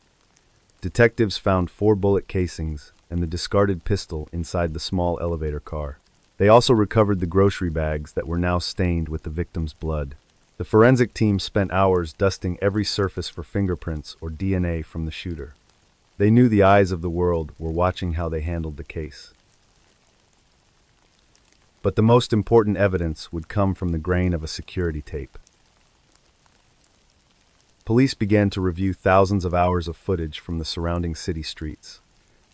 [SPEAKER 1] Detectives found 4 bullet casings and the discarded pistol inside the small elevator car. They also recovered the grocery bags that were now stained with the victim's blood. The forensic team spent hours dusting every surface for fingerprints or DNA from the shooter. They knew the eyes of the world were watching how they handled the case. But the most important evidence would come from the grain of a security tape. Police began to review thousands of hours of footage from the surrounding city streets.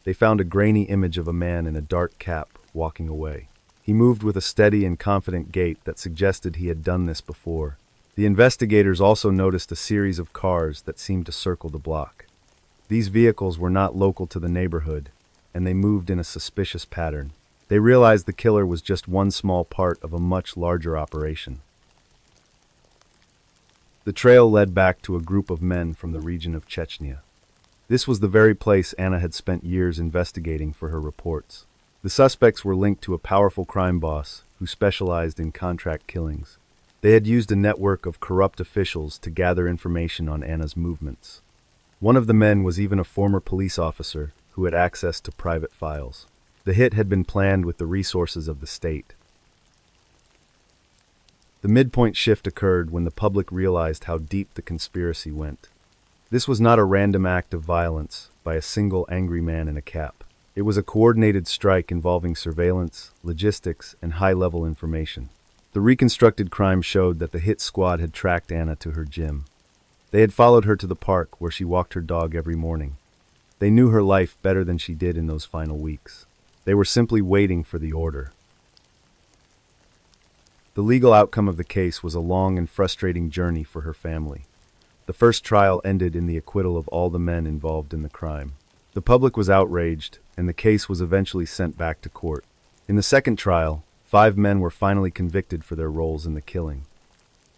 [SPEAKER 1] They found a grainy image of a man in a dark cap walking away. He moved with a steady and confident gait that suggested he had done this before. The investigators also noticed a series of cars that seemed to circle the block. These vehicles were not local to the neighborhood, and they moved in a suspicious pattern. They realized the killer was just one small part of a much larger operation. The trail led back to a group of men from the region of Chechnya. This was the very place Anna had spent years investigating for her reports. The suspects were linked to a powerful crime boss who specialized in contract killings. They had used a network of corrupt officials to gather information on Anna's movements. One of the men was even a former police officer who had access to private files. The hit had been planned with the resources of the state. The midpoint shift occurred when the public realized how deep the conspiracy went. This was not a random act of violence by a single angry man in a cap. It was a coordinated strike involving surveillance, logistics, and high-level information. The reconstructed crime showed that the hit squad had tracked Anna to her gym. They had followed her to the park where she walked her dog every morning. They knew her life better than she did in those final weeks. They were simply waiting for the order. The legal outcome of the case was a long and frustrating journey for her family. The first trial ended in the acquittal of all the men involved in the crime. The public was outraged, and the case was eventually sent back to court. In the second trial, 5 men were finally convicted for their roles in the killing.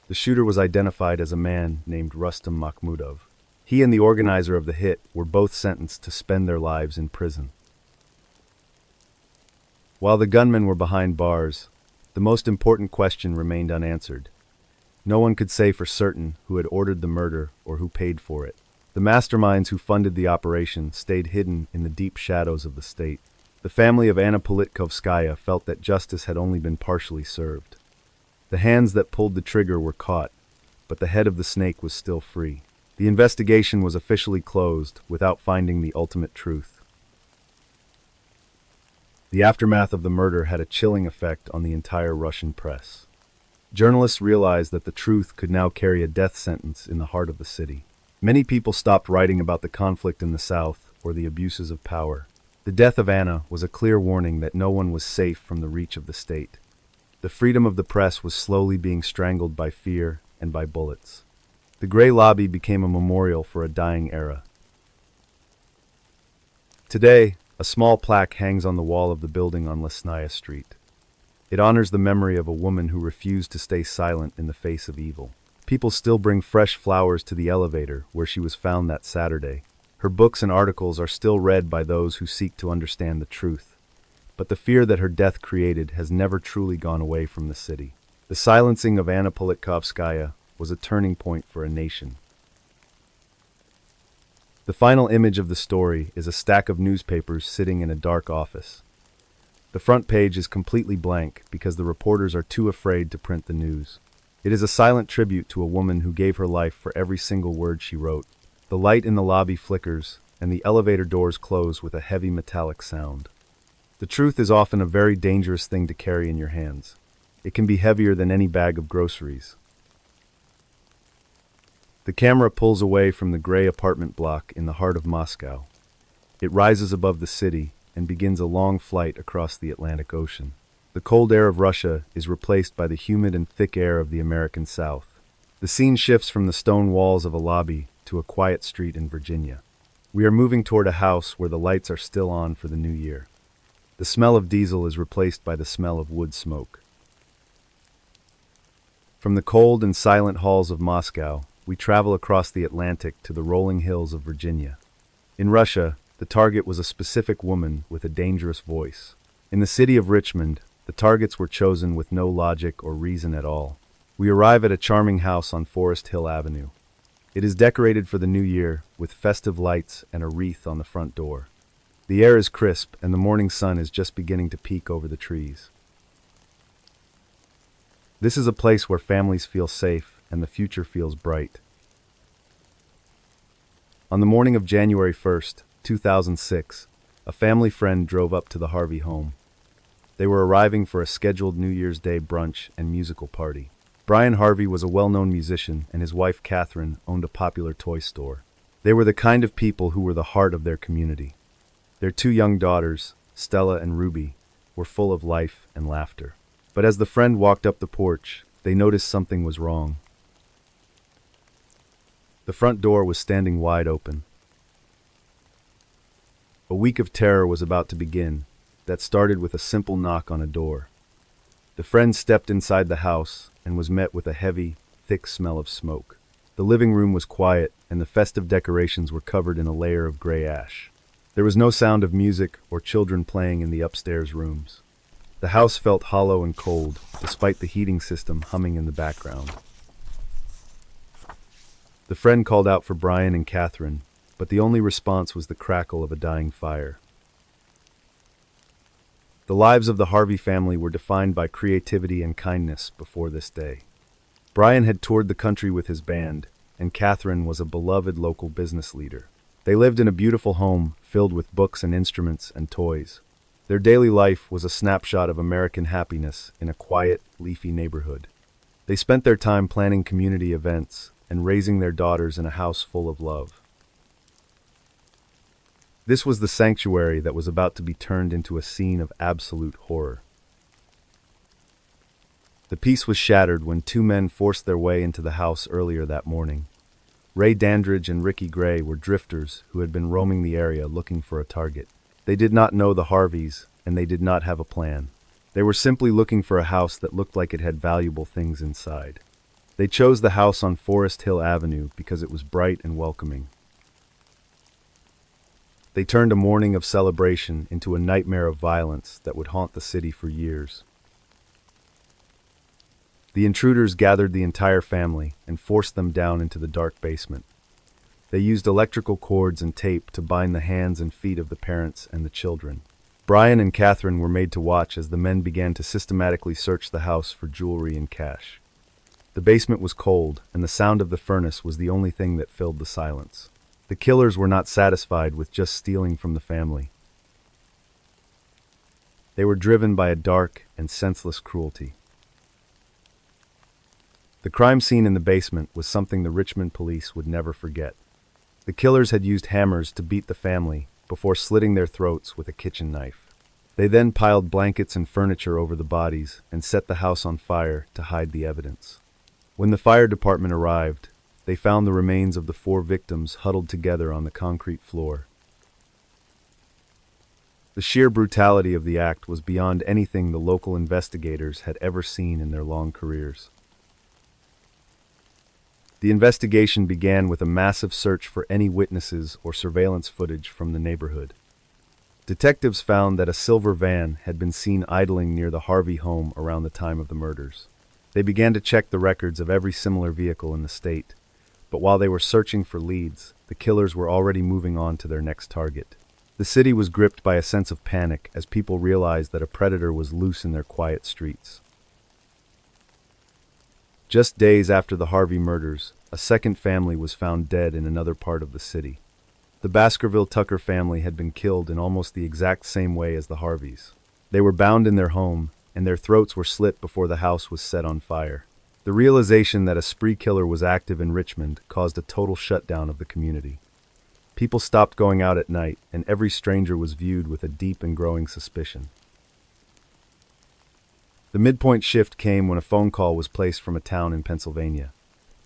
[SPEAKER 1] The shooter was identified as a man named Rustam Makhmudov. He and the organizer of the hit were both sentenced to spend their lives in prison. While the gunmen were behind bars, the most important question remained unanswered. No one could say for certain who had ordered the murder or who paid for it. The masterminds who funded the operation stayed hidden in the deep shadows of the state. The family of Anna Politkovskaya felt that justice had only been partially served. The hands that pulled the trigger were caught, but the head of the snake was still free. The investigation was officially closed without finding the ultimate truth. The aftermath of the murder had a chilling effect on the entire Russian press. Journalists realized that the truth could now carry a death sentence in the heart of the city. Many people stopped writing about the conflict in the south or the abuses of power. The death of Anna was a clear warning that no one was safe from the reach of the state. The freedom of the press was slowly being strangled by fear and by bullets. The Grey Lobby became a memorial for a dying era. Today, a small plaque hangs on the wall of the building on Lesnaya Street. It honors the memory of a woman who refused to stay silent in the face of evil. People still bring fresh flowers to the elevator where she was found that Saturday. Her books and articles are still read by those who seek to understand the truth. But the fear that her death created has never truly gone away from the city. The silencing of Anna Politkovskaya was a turning point for a nation. The final image of the story is a stack of newspapers sitting in a dark office. The front page is completely blank because the reporters are too afraid to print the news. It is a silent tribute to a woman who gave her life for every single word she wrote. The light in the lobby flickers, and the elevator doors close with a heavy metallic sound. The truth is often a very dangerous thing to carry in your hands. It can be heavier than any bag of groceries. The camera pulls away from the gray apartment block in the heart of Moscow. It rises above the city and begins a long flight across the Atlantic Ocean. The cold air of Russia is replaced by the humid and thick air of the American South. The scene shifts from the stone walls of a lobby to a quiet street in Virginia. We are moving toward a house where the lights are still on for the new year. The smell of diesel is replaced by the smell of wood smoke. From the cold and silent halls of Moscow, we travel across the Atlantic to the rolling hills of Virginia. In Russia, the target was a specific woman with a dangerous voice. In the city of Richmond, the targets were chosen with no logic or reason at all. We arrive at a charming house on Forest Hill Avenue. It is decorated for the new year with festive lights and a wreath on the front door. The air is crisp and the morning sun is just beginning to peek over the trees. This is a place where families feel safe and the future feels bright. On the morning of January 1st, 2006, a family friend drove up to the Harvey home. They were arriving for a scheduled New Year's Day brunch and musical party. Brian Harvey was a well-known musician, and his wife Catherine owned a popular toy store. They were the kind of people who were the heart of their community. Their 2 young daughters, Stella and Ruby, were full of life and laughter. But as the friend walked up the porch, they noticed something was wrong. The front door was standing wide open. A week of terror was about to begin, that started with a simple knock on a door. The friend stepped inside the house and was met with a heavy, thick smell of smoke. The living room was quiet, and the festive decorations were covered in a layer of gray ash. There was no sound of music or children playing in the upstairs rooms. The house felt hollow and cold, despite the heating system humming in the background. The friend called out for Brian and Catherine, but the only response was the crackle of a dying fire. The lives of the Harvey family were defined by creativity and kindness before this day. Brian had toured the country with his band, and Catherine was a beloved local business leader. They lived in a beautiful home filled with books and instruments and toys. Their daily life was a snapshot of American happiness in a quiet, leafy neighborhood. They spent their time planning community events and raising their daughters in a house full of love. This was the sanctuary that was about to be turned into a scene of absolute horror. The peace was shattered when 2 men forced their way into the house earlier that morning. Ray Dandridge and Ricky Gray were drifters who had been roaming the area looking for a target. They did not know the Harveys, and they did not have a plan. They were simply looking for a house that looked like it had valuable things inside. They chose the house on Forest Hill Avenue because it was bright and welcoming. They turned a morning of celebration into a nightmare of violence that would haunt the city for years. The intruders gathered the entire family and forced them down into the dark basement. They used electrical cords and tape to bind the hands and feet of the parents and the children. Brian and Catherine were made to watch as the men began to systematically search the house for jewelry and cash. The basement was cold, and the sound of the furnace was the only thing that filled the silence. The killers were not satisfied with just stealing from the family. They were driven by a dark and senseless cruelty. The crime scene in the basement was something the Richmond police would never forget. The killers had used hammers to beat the family before slitting their throats with a kitchen knife. They then piled blankets and furniture over the bodies and set the house on fire to hide the evidence. When the fire department arrived, they found the remains of the 4 victims huddled together on the concrete floor. The sheer brutality of the act was beyond anything the local investigators had ever seen in their long careers. The investigation began with a massive search for any witnesses or surveillance footage from the neighborhood. Detectives found that a silver van had been seen idling near the Harvey home around the time of the murders. They began to check the records of every similar vehicle in the state, but while they were searching for leads, the killers were already moving on to their next target. The city was gripped by a sense of panic as people realized that a predator was loose in their quiet streets. Just days after the Harvey murders, a second family was found dead in another part of the city. The Baskerville Tucker family had been killed in almost the exact same way as the Harveys. They were bound in their home, and their throats were slit before the house was set on fire. The realization that a spree killer was active in Richmond caused a total shutdown of the community. People stopped going out at night, and every stranger was viewed with a deep and growing suspicion. The midpoint shift came when a phone call was placed from a town in Pennsylvania.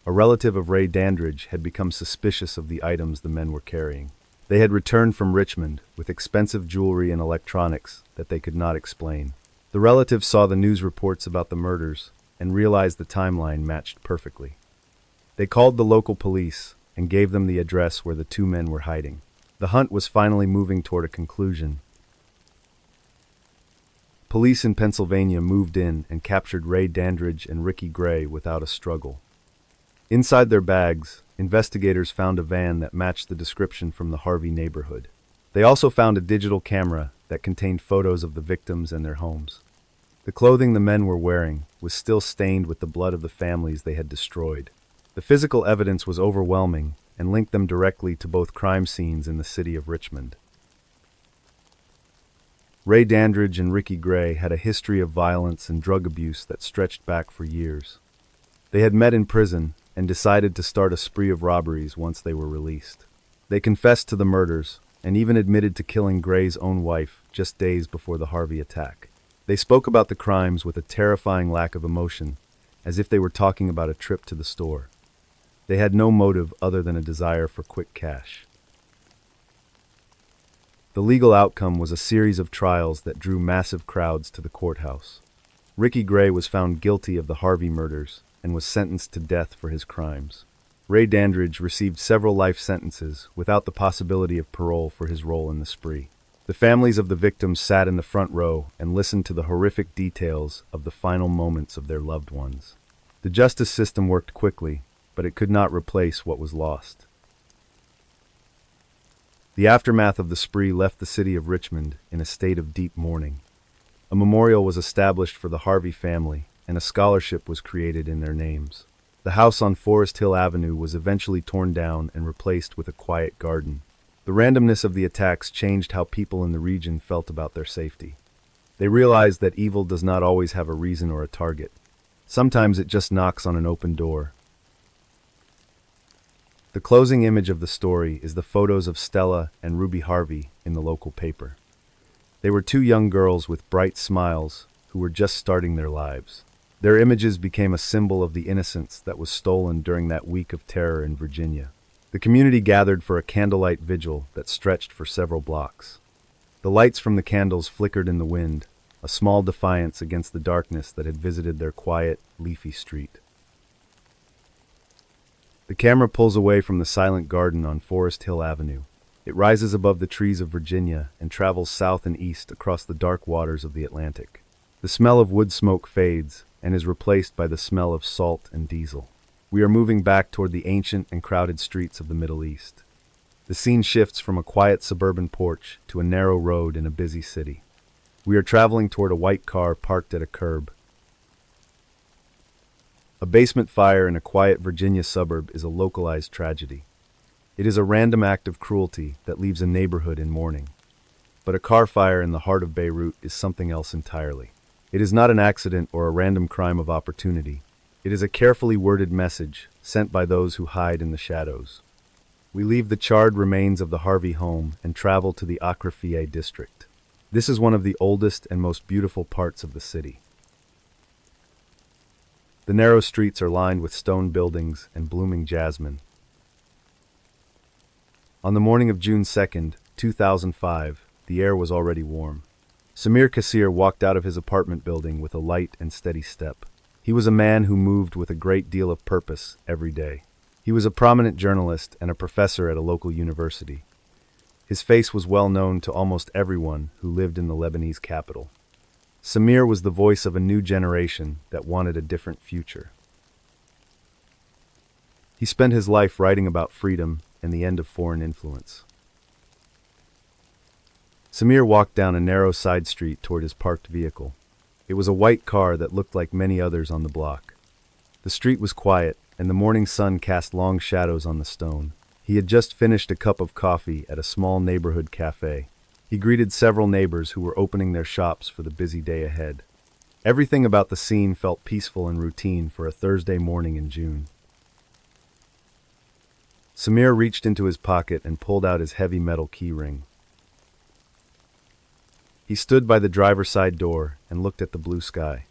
[SPEAKER 1] A relative of Ray Dandridge had become suspicious of the items the men were carrying. They had returned from Richmond with expensive jewelry and electronics that they could not explain. The relative saw the news reports about the murders and realized the timeline matched perfectly. They called the local police and gave them the address where the 2 men were hiding. The hunt was finally moving toward a conclusion. Police in Pennsylvania moved in and captured Ray Dandridge and Ricky Gray without a struggle. Inside their bags, investigators found a van that matched the description from the Harvey neighborhood. They also found a digital camera that contained photos of the victims and their homes. The clothing the men were wearing was still stained with the blood of the families they had destroyed. The physical evidence was overwhelming and linked them directly to both crime scenes in the city of Richmond. Ray Dandridge and Ricky Gray had a history of violence and drug abuse that stretched back for years. They had met in prison and decided to start a spree of robberies once they were released. They confessed to the murders and even admitted to killing Gray's own wife just days before the Harvey attack. They spoke about the crimes with a terrifying lack of emotion, as if they were talking about a trip to the store. They had no motive other than a desire for quick cash. The legal outcome was a series of trials that drew massive crowds to the courthouse. Ricky Gray was found guilty of the Harvey murders and was sentenced to death for his crimes. Ray Dandridge received several life sentences without the possibility of parole for his role in the spree. The families of the victims sat in the front row and listened to the horrific details of the final moments of their loved ones. The justice system worked quickly, but it could not replace what was lost. The aftermath of the spree left the city of Richmond in a state of deep mourning. A memorial was established for the Harvey family, and a scholarship was created in their names. The house on Forest Hill Avenue was eventually torn down and replaced with a quiet garden. The randomness of the attacks changed how people in the region felt about their safety. They realized that evil does not always have a reason or a target. Sometimes it just knocks on an open door. The closing image of the story is the photos of Stella and Ruby Harvey in the local paper. They were 2 young girls with bright smiles who were just starting their lives. Their images became a symbol of the innocence that was stolen during that week of terror in Virginia. The community gathered for a candlelight vigil that stretched for several blocks. The lights from the candles flickered in the wind, a small defiance against the darkness that had visited their quiet, leafy street. The camera pulls away from the silent garden on Forest Hill Avenue. It rises above the trees of Virginia and travels south and east across the dark waters of the Atlantic. The smell of wood smoke fades and is replaced by the smell of salt and diesel. We are moving back toward the ancient and crowded streets of the Middle East. The scene shifts from a quiet suburban porch to a narrow road in a busy city. We are traveling toward a white car parked at a curb. A basement fire in a quiet Virginia suburb is a localized tragedy. It is a random act of cruelty that leaves a neighborhood in mourning. But a car fire in the heart of Beirut is something else entirely. It is not an accident or a random crime of opportunity. It is a carefully worded message sent by those who hide in the shadows. We leave the charred remains of the Harvey home and travel to the Riots district. This is one of the oldest and most beautiful parts of the city. The narrow streets are lined with stone buildings and blooming jasmine. On the morning of June 2nd, 2005, the air was already warm. Samir Kassir walked out of his apartment building with a light and steady step. He was a man who moved with a great deal of purpose every day. He was a prominent journalist and a professor at a local university. His face was well known to almost everyone who lived in the Lebanese capital. Samir was the voice of a new generation that wanted a different future. He spent his life writing about freedom and the end of foreign influence. Samir walked down a narrow side street toward his parked vehicle. It was a white car that looked like many others on the block. The street was quiet, and the morning sun cast long shadows on the stone. He had just finished a cup of coffee at a small neighborhood cafe. He greeted several neighbors who were opening their shops for the busy day ahead. Everything about the scene felt peaceful and routine for a Thursday morning in June. Samir reached into his pocket and pulled out his heavy metal key ring. He stood by the driver's side door and looked at the blue sky.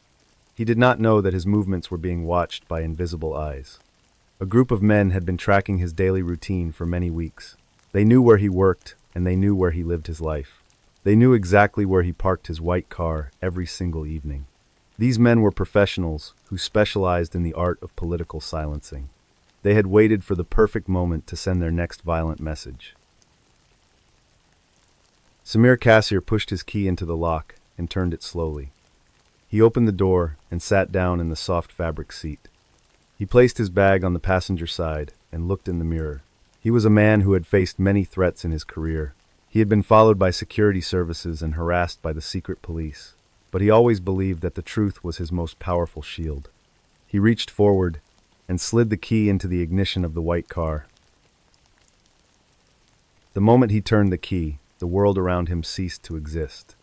[SPEAKER 1] He did not know that his movements were being watched by invisible eyes. A group of men had been tracking his daily routine for many weeks. They knew where he worked, and they knew where he lived his life. They knew exactly where he parked his white car every single evening. These men were professionals who specialized in the art of political silencing. They had waited for the perfect moment to send their next violent message. Samir Kassir pushed his key into the lock and turned it slowly. He opened the door and sat down in the soft fabric seat. He placed his bag on the passenger side and looked in the mirror. He was a man who had faced many threats in his career. He had been followed by security services and harassed by the secret police, but he always believed that the truth was his most powerful shield. He reached forward and slid the key into the ignition of the white car. The moment he turned the key, the world around him ceased to exist.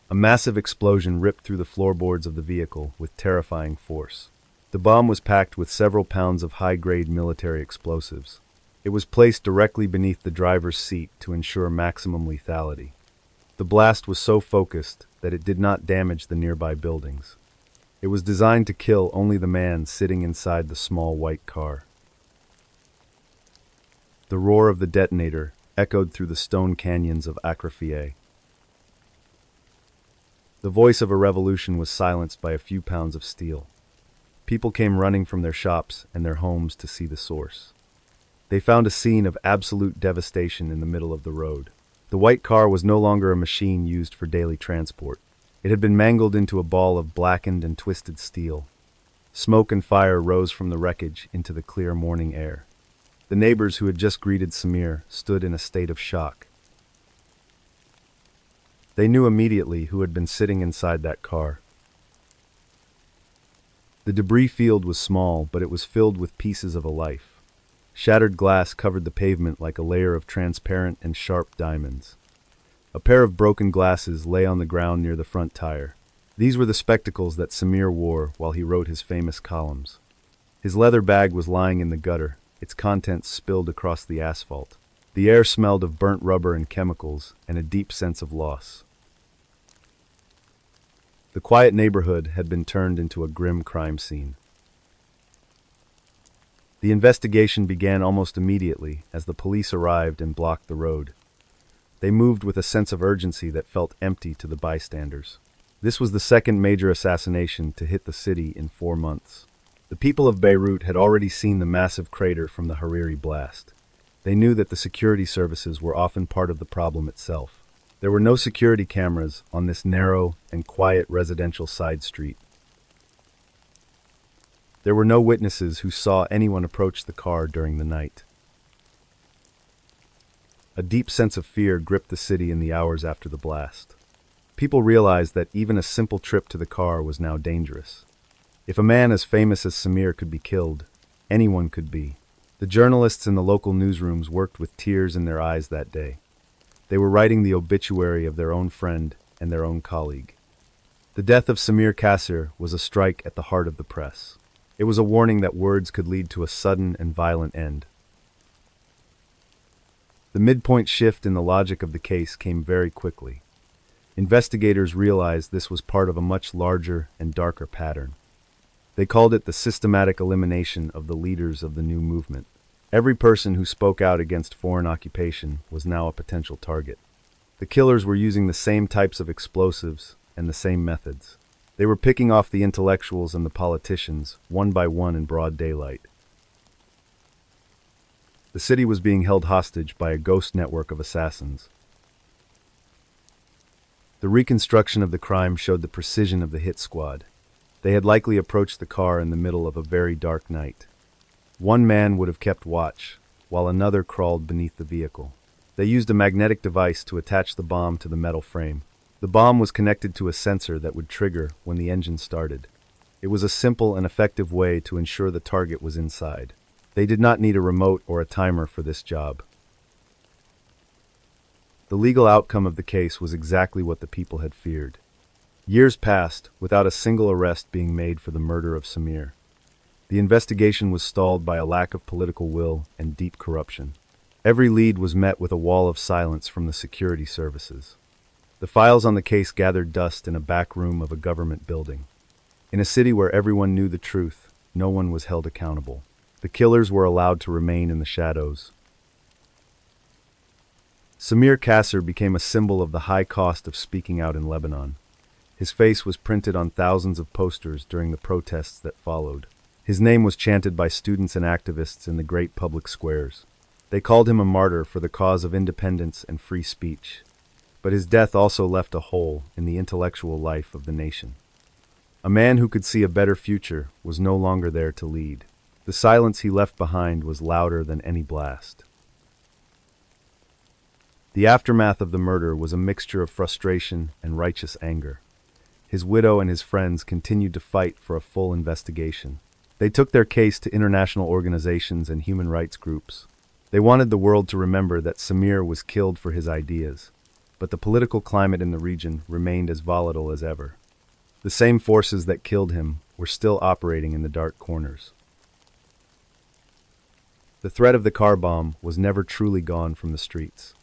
[SPEAKER 1] A massive explosion ripped through the floorboards of the vehicle with terrifying force. The bomb was packed with several pounds of high-grade military explosives. It was placed directly beneath the driver's seat to ensure maximum lethality. The blast was so focused that it did not damage the nearby buildings. It was designed to kill only the man sitting inside the small white car. The roar of the detonator echoed through the stone canyons of Riots. The voice of a revolution was silenced by a few pounds of steel. People came running from their shops and their homes to see the source. They found a scene of absolute devastation in the middle of the road. The white car was no longer a machine used for daily transport. It had been mangled into a ball of blackened and twisted steel. Smoke and fire rose from the wreckage into the clear morning air. The neighbors who had just greeted Samir stood in a state of shock. They knew immediately who had been sitting inside that car. The debris field was small, but it was filled with pieces of a life. Shattered glass covered the pavement like a layer of transparent and sharp diamonds. A pair of broken glasses lay on the ground near the front tire. These were the spectacles that Samir wore while he wrote his famous columns. His leather bag was lying in the gutter, its contents spilled across the asphalt. The air smelled of burnt rubber and chemicals, and a deep sense of loss. The quiet neighborhood had been turned into a grim crime scene. The investigation began almost immediately as the police arrived and blocked the road. They moved with a sense of urgency that felt empty to the bystanders. This was the second major assassination to hit the city in 4 months. The people of Beirut had already seen the massive crater from the Hariri blast. They knew that the security services were often part of the problem itself. There were no security cameras on this narrow and quiet residential side street. There were no witnesses who saw anyone approach the car during the night. A deep sense of fear gripped the city in the hours after the blast. People realized that even a simple trip to the car was now dangerous. If a man as famous as Samir could be killed, anyone could be. The journalists in the local newsrooms worked with tears in their eyes that day. They were writing the obituary of their own friend and their own colleague. The death of Samir Kassir was a strike at the heart of the press. It was a warning that words could lead to a sudden and violent end. The midpoint shift in the logic of the case came very quickly. Investigators realized this was part of a much larger and darker pattern. They called it the systematic elimination of the leaders of the new movement. Every person who spoke out against foreign occupation was now a potential target. The killers were using the same types of explosives and the same methods. They were picking off the intellectuals and the politicians, one by one in broad daylight. The city was being held hostage by a ghost network of assassins. The reconstruction of the crime showed the precision of the hit squad. They had likely approached the car in the middle of a very dark night. One man would have kept watch, while another crawled beneath the vehicle. They used a magnetic device to attach the bomb to the metal frame. The bomb was connected to a sensor that would trigger when the engine started. It was a simple and effective way to ensure the target was inside. They did not need a remote or a timer for this job. The legal outcome of the case was exactly what the people had feared. Years passed without a single arrest being made for the murder of Samir. The investigation was stalled by a lack of political will and deep corruption. Every lead was met with a wall of silence from the security services. The files on the case gathered dust in a back room of a government building. In a city where everyone knew the truth, no one was held accountable. The killers were allowed to remain in the shadows. Samir Kassir became a symbol of the high cost of speaking out in Lebanon. His face was printed on thousands of posters during the protests that followed. His name was chanted by students and activists in the great public squares. They called him a martyr for the cause of independence and free speech. But his death also left a hole in the intellectual life of the nation. A man who could see a better future was no longer there to lead. The silence he left behind was louder than any blast. The aftermath of the murder was a mixture of frustration and righteous anger. His widow and his friends continued to fight for a full investigation. They took their case to international organizations and human rights groups. They wanted the world to remember that Samir was killed for his ideas. But the political climate in the region remained as volatile as ever. The same forces that killed him were still operating in the dark corners. The threat of the car bomb was never truly gone from the streets.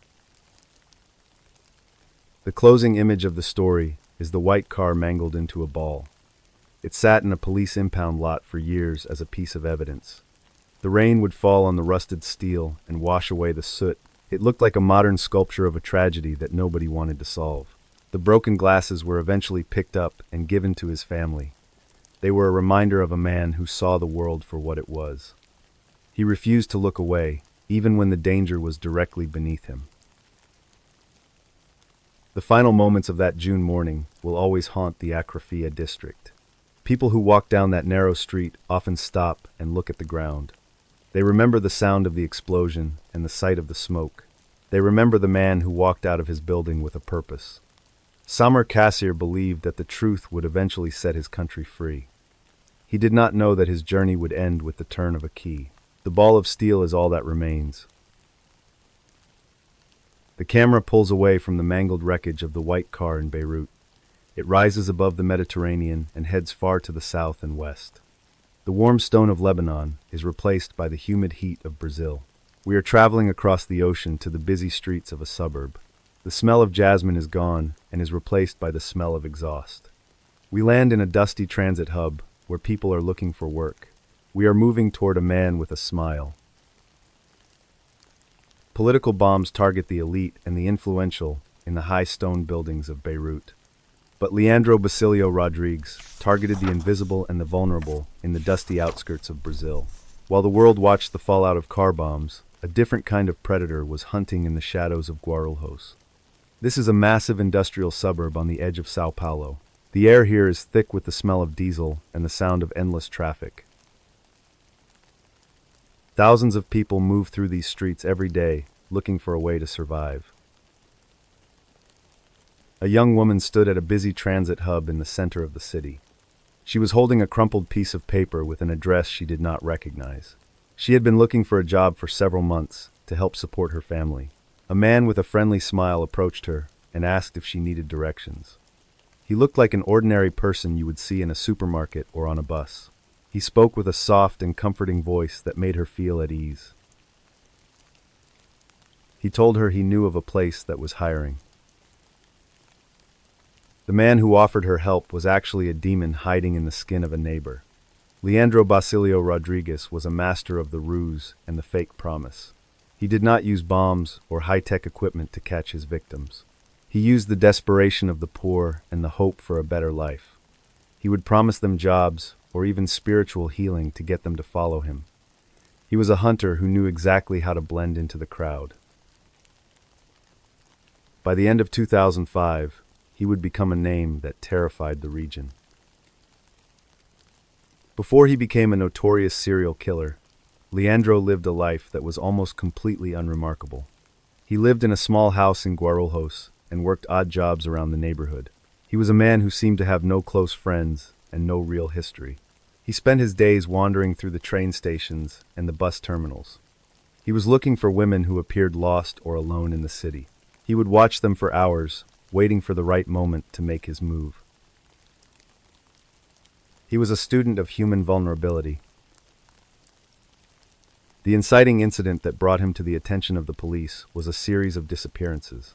[SPEAKER 1] The closing image of the story is the white car mangled into a ball. It sat in a police impound lot for years as a piece of evidence. The rain would fall on the rusted steel and wash away the soot. It looked like a modern sculpture of a tragedy that nobody wanted to solve. The broken glasses were eventually picked up and given to his family. They were a reminder of a man who saw the world for what it was. He refused to look away, even when the danger was directly beneath him. The final moments of that June morning will always haunt the Akrafia district. People who walk down that narrow street often stop and look at the ground. They remember the sound of the explosion and the sight of the smoke. They remember the man who walked out of his building with a purpose. Samir Kassir believed that the truth would eventually set his country free. He did not know that his journey would end with the turn of a key. The ball of steel is all that remains. The camera pulls away from the mangled wreckage of the white car in Beirut. It rises above the Mediterranean and heads far to the south and west. The warm stone of Lebanon is replaced by the humid heat of Brazil. We are traveling across the ocean to the busy streets of a suburb. The smell of jasmine is gone and is replaced by the smell of exhaust. We land in a dusty transit hub where people are looking for work. We are moving toward a man with a smile. Political bombs target the elite and the influential in the high stone buildings of Beirut. But Leandro Basílio Rodrigues targeted the invisible and the vulnerable in the dusty outskirts of Brazil. While the world watched the fallout of car bombs, a different kind of predator was hunting in the shadows of Guarulhos. This is a massive industrial suburb on the edge of São Paulo. The air here is thick with the smell of diesel and the sound of endless traffic. Thousands of people move through these streets every day, looking for a way to survive. A young woman stood at a busy transit hub in the center of the city. She was holding a crumpled piece of paper with an address she did not recognize. She had been looking for a job for several months to help support her family. A man with a friendly smile approached her and asked if she needed directions. He looked like an ordinary person you would see in a supermarket or on a bus. He spoke with a soft and comforting voice that made her feel at ease. He told her he knew of a place that was hiring. The man who offered her help was actually a demon hiding in the skin of a neighbor. Leandro Basílio Rodrigues was a master of the ruse and the fake promise. He did not use bombs or high-tech equipment to catch his victims. He used the desperation of the poor and the hope for a better life. He would promise them jobs or even spiritual healing to get them to follow him. He was a hunter who knew exactly how to blend into the crowd. By the end of 2005, he would become a name that terrified the region. Before he became a notorious serial killer, Leandro lived a life that was almost completely unremarkable. He lived in a small house in Guarulhos and worked odd jobs around the neighborhood. He was a man who seemed to have no close friends and no real history. He spent his days wandering through the train stations and the bus terminals. He was looking for women who appeared lost or alone in the city. He would watch them for hours, waiting for the right moment to make his move. He was a student of human vulnerability. The inciting incident that brought him to the attention of the police was a series of disappearances.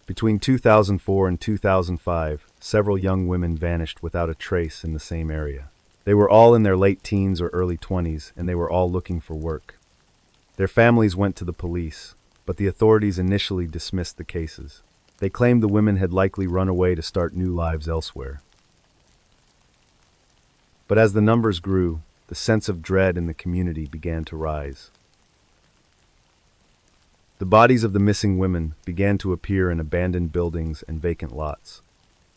[SPEAKER 1] Between 2004 and 2005, several young women vanished without a trace in the same area. They were all in their late teens or early 20s, and they were all looking for work. Their families went to the police, but the authorities initially dismissed the cases. They claimed the women had likely run away to start new lives elsewhere. But as the numbers grew, the sense of dread in the community began to rise. The bodies of the missing women began to appear in abandoned buildings and vacant lots.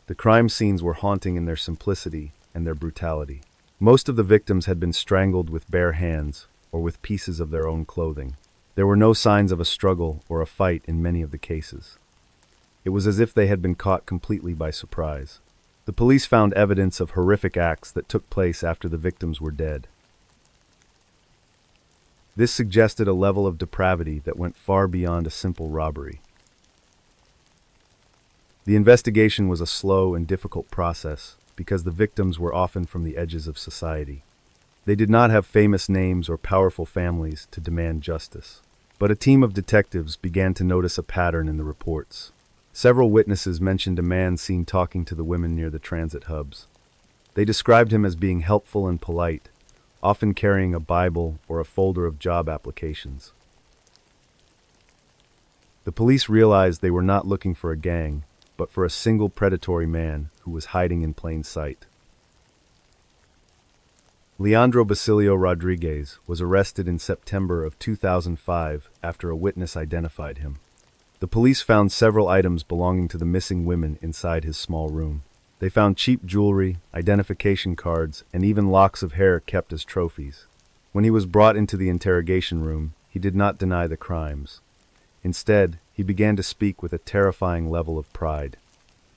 [SPEAKER 1] The crime scenes were haunting in their simplicity and their brutality. Most of the victims had been strangled with bare hands or with pieces of their own clothing. There were no signs of a struggle or a fight in many of the cases. It was as if they had been caught completely by surprise. The police found evidence of horrific acts that took place after the victims were dead. This suggested a level of depravity that went far beyond a simple robbery. The investigation was a slow and difficult process because the victims were often from the edges of society. They did not have famous names or powerful families to demand justice. But a team of detectives began to notice a pattern in the reports. Several witnesses mentioned a man seen talking to the women near the transit hubs. They described him as being helpful and polite, often carrying a Bible or a folder of job applications. The police realized they were not looking for a gang, but for a single predatory man who was hiding in plain sight. Leandro Basílio Rodrigues was arrested in September of 2005 after a witness identified him. The police found several items belonging to the missing women inside his small room. They found cheap jewelry, identification cards, and even locks of hair kept as trophies. When he was brought into the interrogation room, he did not deny the crimes. Instead, he began to speak with a terrifying level of pride.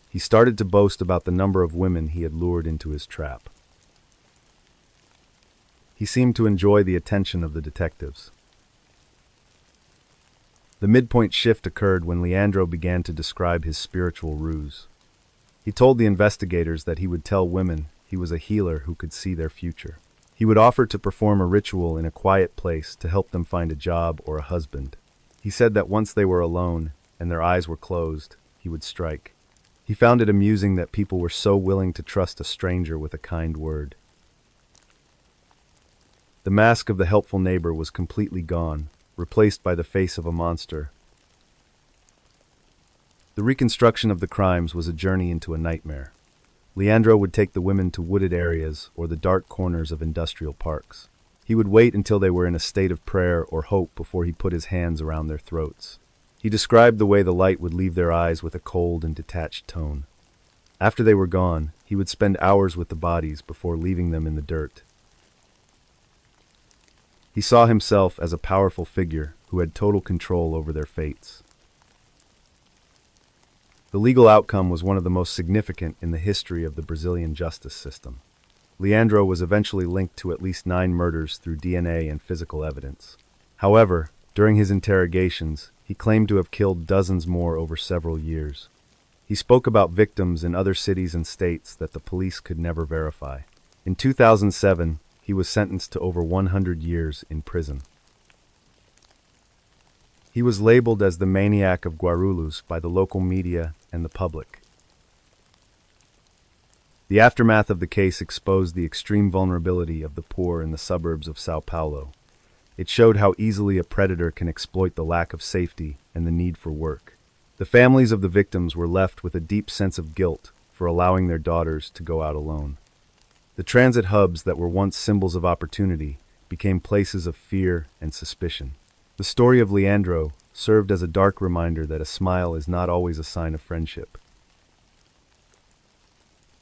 [SPEAKER 1] He started to boast about the number of women he had lured into his trap. He seemed to enjoy the attention of the detectives. The midpoint shift occurred when Leandro began to describe his spiritual ruse. He told the investigators that he would tell women he was a healer who could see their future. He would offer to perform a ritual in a quiet place to help them find a job or a husband. He said that once they were alone and their eyes were closed, he would strike. He found it amusing that people were so willing to trust a stranger with a kind word. The mask of the helpful neighbor was completely gone, replaced by the face of a monster. The reconstruction of the crimes was a journey into a nightmare. Leandro would take the women to wooded areas or the dark corners of industrial parks. He would wait until they were in a state of prayer or hope before he put his hands around their throats. He described the way the light would leave their eyes with a cold and detached tone. After they were gone, he would spend hours with the bodies before leaving them in the dirt. He saw himself as a powerful figure who had total control over their fates. The legal outcome was one of the most significant in the history of the Brazilian justice system. Leandro was eventually linked to at least 9 murders through DNA and physical evidence. However, during his interrogations, he claimed to have killed dozens more over several years. He spoke about victims in other cities and states that the police could never verify. In 2007, he was sentenced to over 100 years in prison. He was labeled as the Maniac of Guarulhos by the local media and the public. The aftermath of the case exposed the extreme vulnerability of the poor in the suburbs of São Paulo. It showed how easily a predator can exploit the lack of safety and the need for work. The families of the victims were left with a deep sense of guilt for allowing their daughters to go out alone. The transit hubs that were once symbols of opportunity became places of fear and suspicion. The story of Leandro served as a dark reminder that a smile is not always a sign of friendship.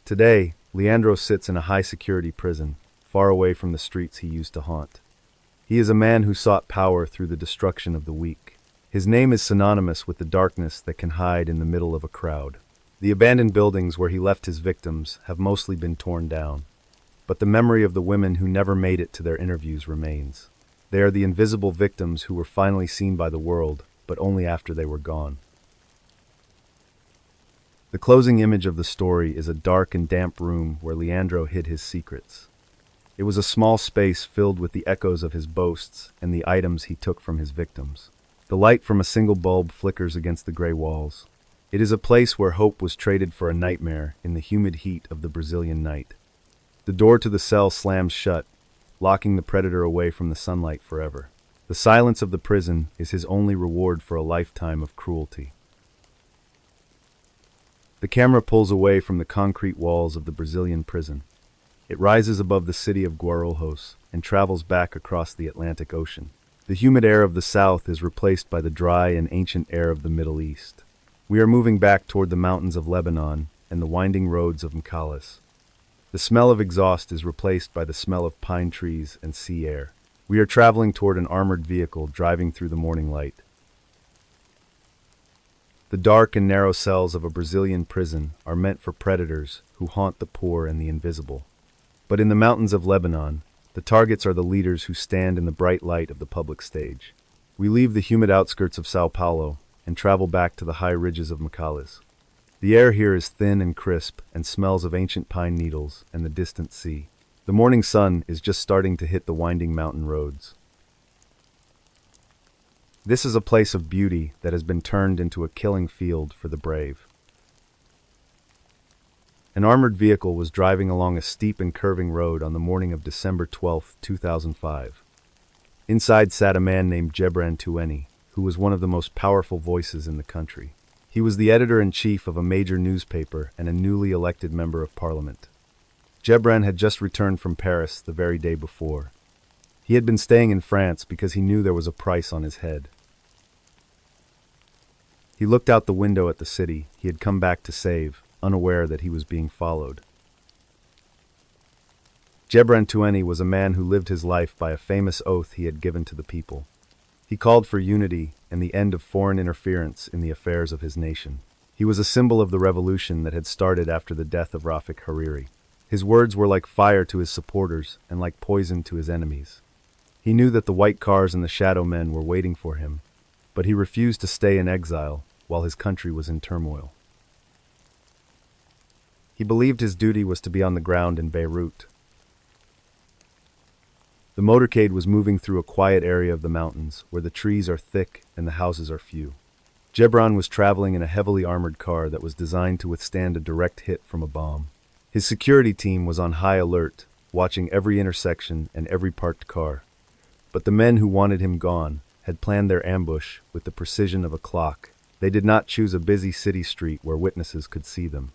[SPEAKER 1] Today, Leandro sits in a high-security prison, far away from the streets he used to haunt. He is a man who sought power through the destruction of the weak. His name is synonymous with the darkness that can hide in the middle of a crowd. The abandoned buildings where he left his victims have mostly been torn down, but the memory of the women who never made it to their interviews remains. They are the invisible victims who were finally seen by the world, but only after they were gone. The closing image of the story is a dark and damp room where Leandro hid his secrets. It was a small space filled with the echoes of his boasts and the items he took from his victims. The light from a single bulb flickers against the gray walls. It is a place where hope was traded for a nightmare in the humid heat of the Brazilian night. The door to the cell slams shut, locking the predator away from the sunlight forever. The silence of the prison is his only reward for a lifetime of cruelty. The camera pulls away from the concrete walls of the Brazilian prison. It rises above the city of Guarulhos and travels back across the Atlantic Ocean. The humid air of the south is replaced by the dry and ancient air of the Middle East. We are moving back toward the mountains of Lebanon and the winding roads of Mkhalis. The smell of exhaust is replaced by the smell of pine trees and sea air. We are traveling toward an armored vehicle driving through the morning light. The dark and narrow cells of a Brazilian prison are meant for predators who haunt the poor and the invisible. But in the mountains of Lebanon, the targets are the leaders who stand in the bright light of the public stage. We leave the humid outskirts of São Paulo and travel back to the high ridges of Mkhalis. The air here is thin and crisp and smells of ancient pine needles and the distant sea. The morning sun is just starting to hit the winding mountain roads. This is a place of beauty that has been turned into a killing field for the brave. An armored vehicle was driving along a steep and curving road on the morning of December 12, 2005. Inside sat a man named Gebran Tueni, who was one of the most powerful voices in the country. He was the editor-in-chief of a major newspaper and a newly elected member of parliament. Gebran had just returned from Paris the very day before. He had been staying in France because he knew there was a price on his head. He looked out the window at the city he had come back to save, unaware that he was being followed. Gebran Tueni was a man who lived his life by a famous oath he had given to the people. He called for unity and the end of foreign interference in the affairs of his nation. He was a symbol of the revolution that had started after the death of Rafic Hariri. His words were like fire to his supporters and like poison to his enemies. He knew that the white cars and the shadow men were waiting for him, but he refused to stay in exile while his country was in turmoil. He believed his duty was to be on the ground in Beirut. The motorcade was moving through a quiet area of the mountains where the trees are thick and the houses are few. Gebran was traveling in a heavily armored car that was designed to withstand a direct hit from a bomb. His security team was on high alert, watching every intersection and every parked car. But the men who wanted him gone had planned their ambush with the precision of a clock. They did not choose a busy city street where witnesses could see them.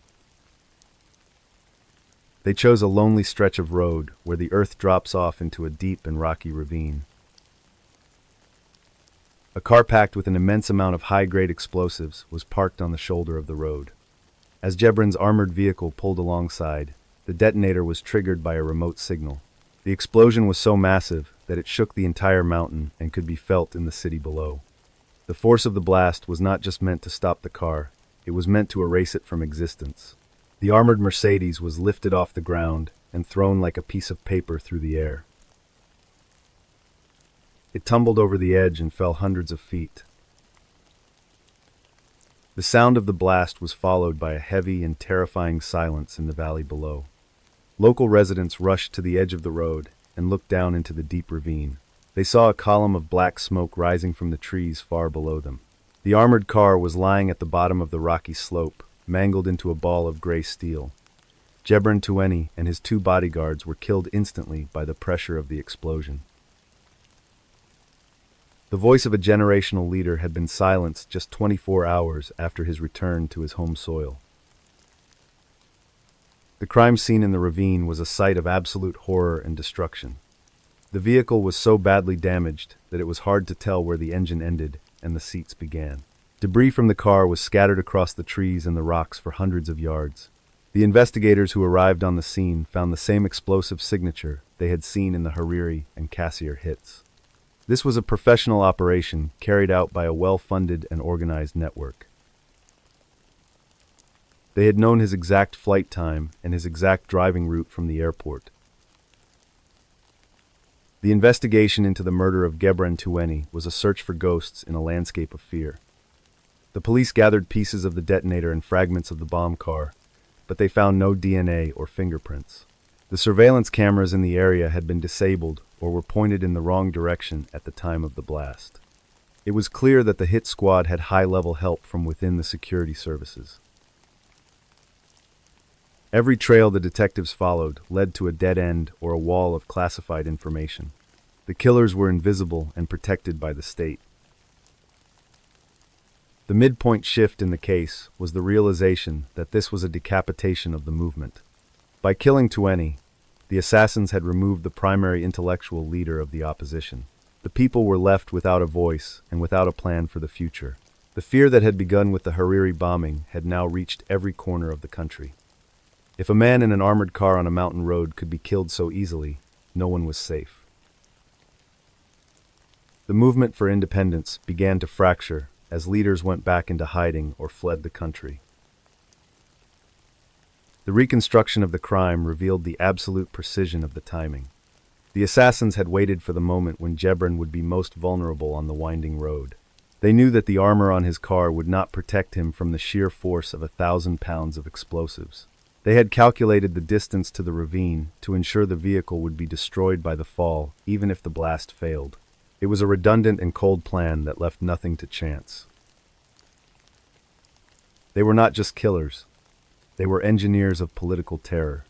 [SPEAKER 1] They chose a lonely stretch of road where the earth drops off into a deep and rocky ravine. A car packed with an immense amount of high-grade explosives was parked on the shoulder of the road. As Gebran's armored vehicle pulled alongside, the detonator was triggered by a remote signal. The explosion was so massive that it shook the entire mountain and could be felt in the city below. The force of the blast was not just meant to stop the car, it was meant to erase it from existence. The armored Mercedes was lifted off the ground and thrown like a piece of paper through the air. It tumbled over the edge and fell hundreds of feet. The sound of the blast was followed by a heavy and terrifying silence in the valley below. Local residents rushed to the edge of the road and looked down into the deep ravine. They saw a column of black smoke rising from the trees far below them. The armored car was lying at the bottom of the rocky slope, mangled into a ball of gray steel. Gebran Tueni and his 2 bodyguards were killed instantly by the pressure of the explosion. The voice of a generational leader had been silenced just 24 hours after his return to his home soil. The crime scene in the ravine was a sight of absolute horror and destruction. The vehicle was so badly damaged that it was hard to tell where the engine ended and the seats began. Debris from the car was scattered across the trees and the rocks for hundreds of yards. The investigators who arrived on the scene found the same explosive signature they had seen in the Hariri and Kassir hits. This was a professional operation carried out by a well-funded and organized network. They had known his exact flight time and his exact driving route from the airport. The investigation into the murder of Gebran Tueni was a search for ghosts in a landscape of fear. The police gathered pieces of the detonator and fragments of the bomb car, but they found no DNA or fingerprints. The surveillance cameras in the area had been disabled or were pointed in the wrong direction at the time of the blast. It was clear that the hit squad had high-level help from within the security services. Every trail the detectives followed led to a dead end or a wall of classified information. The killers were invisible and protected by the state. The midpoint shift in the case was the realization that this was a decapitation of the movement. By killing Tueni, the assassins had removed the primary intellectual leader of the opposition. The people were left without a voice and without a plan for the future. The fear that had begun with the Hariri bombing had now reached every corner of the country. If a man in an armored car on a mountain road could be killed so easily, no one was safe. The movement for independence began to fracture as leaders went back into hiding or fled the country. The reconstruction of the crime revealed the absolute precision of the timing. The assassins had waited for the moment when Gebran would be most vulnerable on the winding road. They knew that the armor on his car would not protect him from the sheer force of 1,000 pounds of explosives. They had calculated the distance to the ravine to ensure the vehicle would be destroyed by the fall, even if the blast failed. It was a redundant and cold plan that left nothing to chance. They were not just killers. They were engineers of political terror.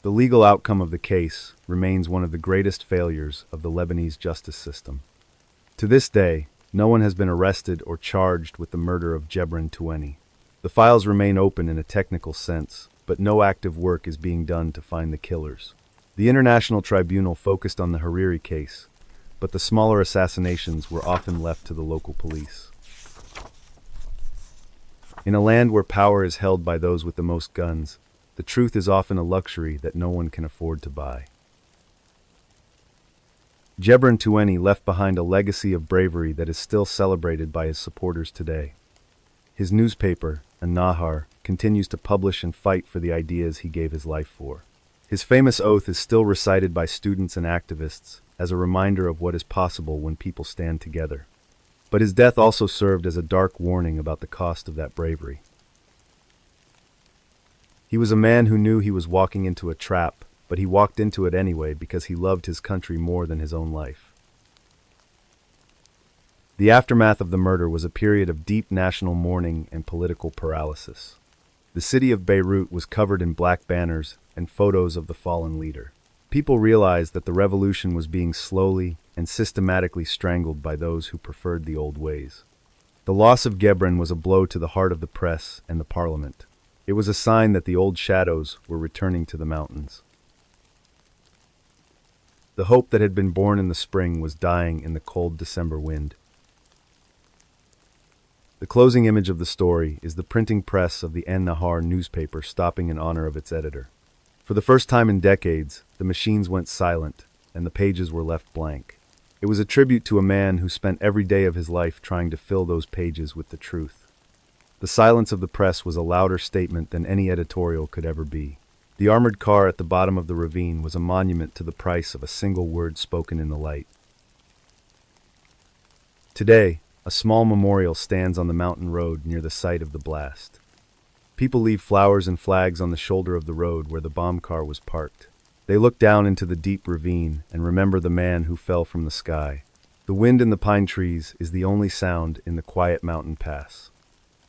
[SPEAKER 1] The legal outcome of the case remains one of the greatest failures of the Lebanese justice system. To this day, no one has been arrested or charged with the murder of Gebran Tueni. The files remain open in a technical sense, but no active work is being done to find the killers. The International Tribunal focused on the Hariri case, but the smaller assassinations were often left to the local police. In a land where power is held by those with the most guns, the truth is often a luxury that no one can afford to buy. Gebran Tueni left behind a legacy of bravery that is still celebrated by his supporters today. His newspaper, An-Nahar, continues to publish and fight for the ideas he gave his life for. His famous oath is still recited by students and activists as a reminder of what is possible when people stand together. But his death also served as a dark warning about the cost of that bravery. He was a man who knew he was walking into a trap, but he walked into it anyway because he loved his country more than his own life. The aftermath of the murder was a period of deep national mourning and political paralysis. The city of Beirut was covered in black banners and photos of the fallen leader. People realized that the revolution was being slowly and systematically strangled by those who preferred the old ways. The loss of Gebran was a blow to the heart of the press and the parliament. It was a sign that the old shadows were returning to the mountains. The hope that had been born in the spring was dying in the cold December wind. The closing image of the story is the printing press of the En Nahar newspaper stopping in honor of its editor. For the first time in decades, the machines went silent, and the pages were left blank. It was a tribute to a man who spent every day of his life trying to fill those pages with the truth. The silence of the press was a louder statement than any editorial could ever be. The armored car at the bottom of the ravine was a monument to the price of a single word spoken in the light. Today, a small memorial stands on the mountain road near the site of the blast. People leave flowers and flags on the shoulder of the road where the bomb car was parked. They look down into the deep ravine and remember the man who fell from the sky. The wind in the pine trees is the only sound in the quiet mountain pass.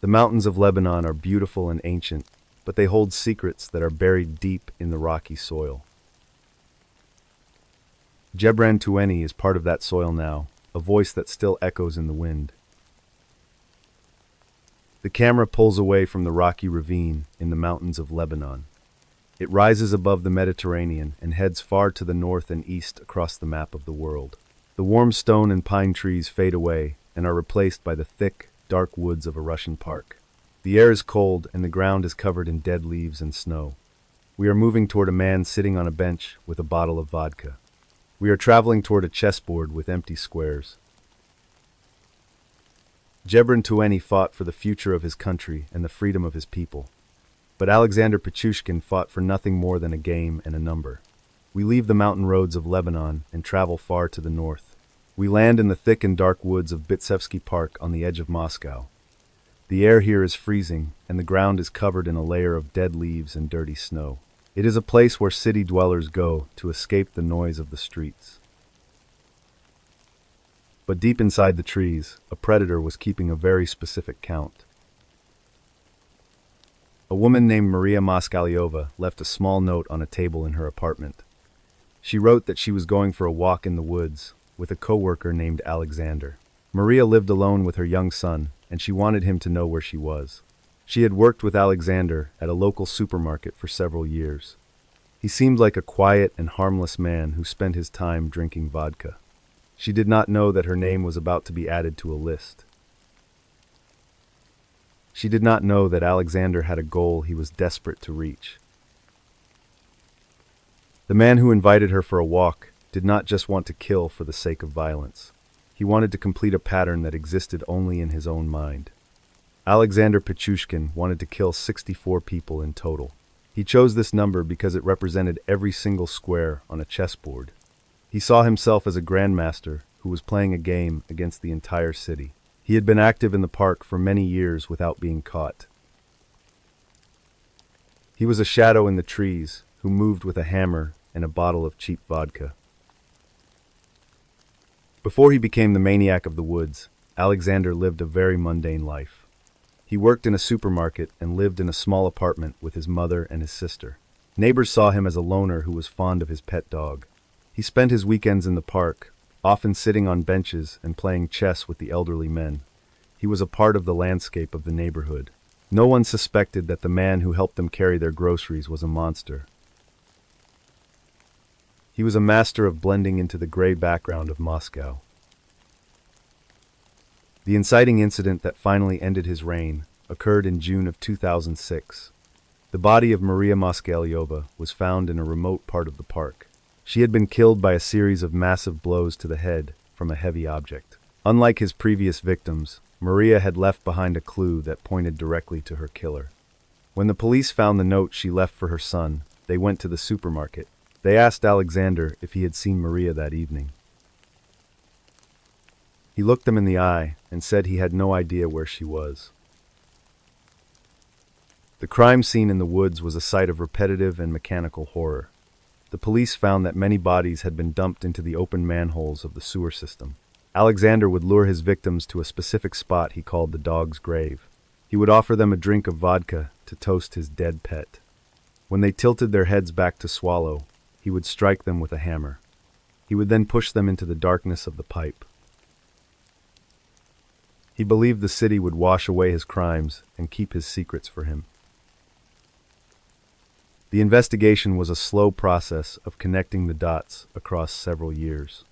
[SPEAKER 1] The mountains of Lebanon are beautiful and ancient, but they hold secrets that are buried deep in the rocky soil. Gebran Tueni is part of that soil now, a voice that still echoes in the wind. The camera pulls away from the rocky ravine in the mountains of Lebanon. It rises above the Mediterranean and heads far to the north and east across the map of the world. The warm stone and pine trees fade away and are replaced by the thick, dark woods of a Russian park. The air is cold and the ground is covered in dead leaves and snow. We are moving toward a man sitting on a bench with a bottle of vodka. We are traveling toward a chessboard with empty squares. Gebran Tueni fought for the future of his country and the freedom of his people. But Alexander Pichushkin fought for nothing more than a game and a number. We leave the mountain roads of Lebanon and travel far to the north. We land in the thick and dark woods of Bitsevsky Park on the edge of Moscow. The air here is freezing, and the ground is covered in a layer of dead leaves and dirty snow. It is a place where city dwellers go to escape the noise of the streets. But deep inside the trees, a predator was keeping a very specific count. A woman named Maria Moskalyova left a small note on a table in her apartment. She wrote that she was going for a walk in the woods with a coworker named Alexander. Maria lived alone with her young son, and she wanted him to know where she was. She had worked with Alexander at a local supermarket for several years. He seemed like a quiet and harmless man who spent his time drinking vodka. She did not know that her name was about to be added to a list. She did not know that Alexander had a goal he was desperate to reach. The man who invited her for a walk did not just want to kill for the sake of violence. He wanted to complete a pattern that existed only in his own mind. Alexander Pichushkin wanted to kill 64 people in total. He chose this number because it represented every single square on a chessboard. He saw himself as a grandmaster who was playing a game against the entire city. He had been active in the park for many years without being caught. He was a shadow in the trees who moved with a hammer and a bottle of cheap vodka. Before he became the maniac of the woods, Alexander lived a very mundane life. He worked in a supermarket and lived in a small apartment with his mother and his sister. Neighbors saw him as a loner who was fond of his pet dog. He spent his weekends in the park, often sitting on benches and playing chess with the elderly men. He was a part of the landscape of the neighborhood. No one suspected that the man who helped them carry their groceries was a monster. He was a master of blending into the gray background of Moscow. The inciting incident that finally ended his reign occurred in June of 2006. The body of Maria Moskalyova was found in a remote part of the park. She had been killed by a series of massive blows to the head from a heavy object. Unlike his previous victims, Maria had left behind a clue that pointed directly to her killer. When the police found the note she left for her son, they went to the supermarket. They asked Alexander if he had seen Maria that evening. He looked them in the eye and said he had no idea where she was. The crime scene in the woods was a site of repetitive and mechanical horror. The police found that many bodies had been dumped into the open manholes of the sewer system. Alexander would lure his victims to a specific spot he called the dog's grave. He would offer them a drink of vodka to toast his dead pet. When they tilted their heads back to swallow, he would strike them with a hammer. He would then push them into the darkness of the pipe. He believed the city would wash away his crimes and keep his secrets for him. The investigation was a slow process of connecting the dots across several years.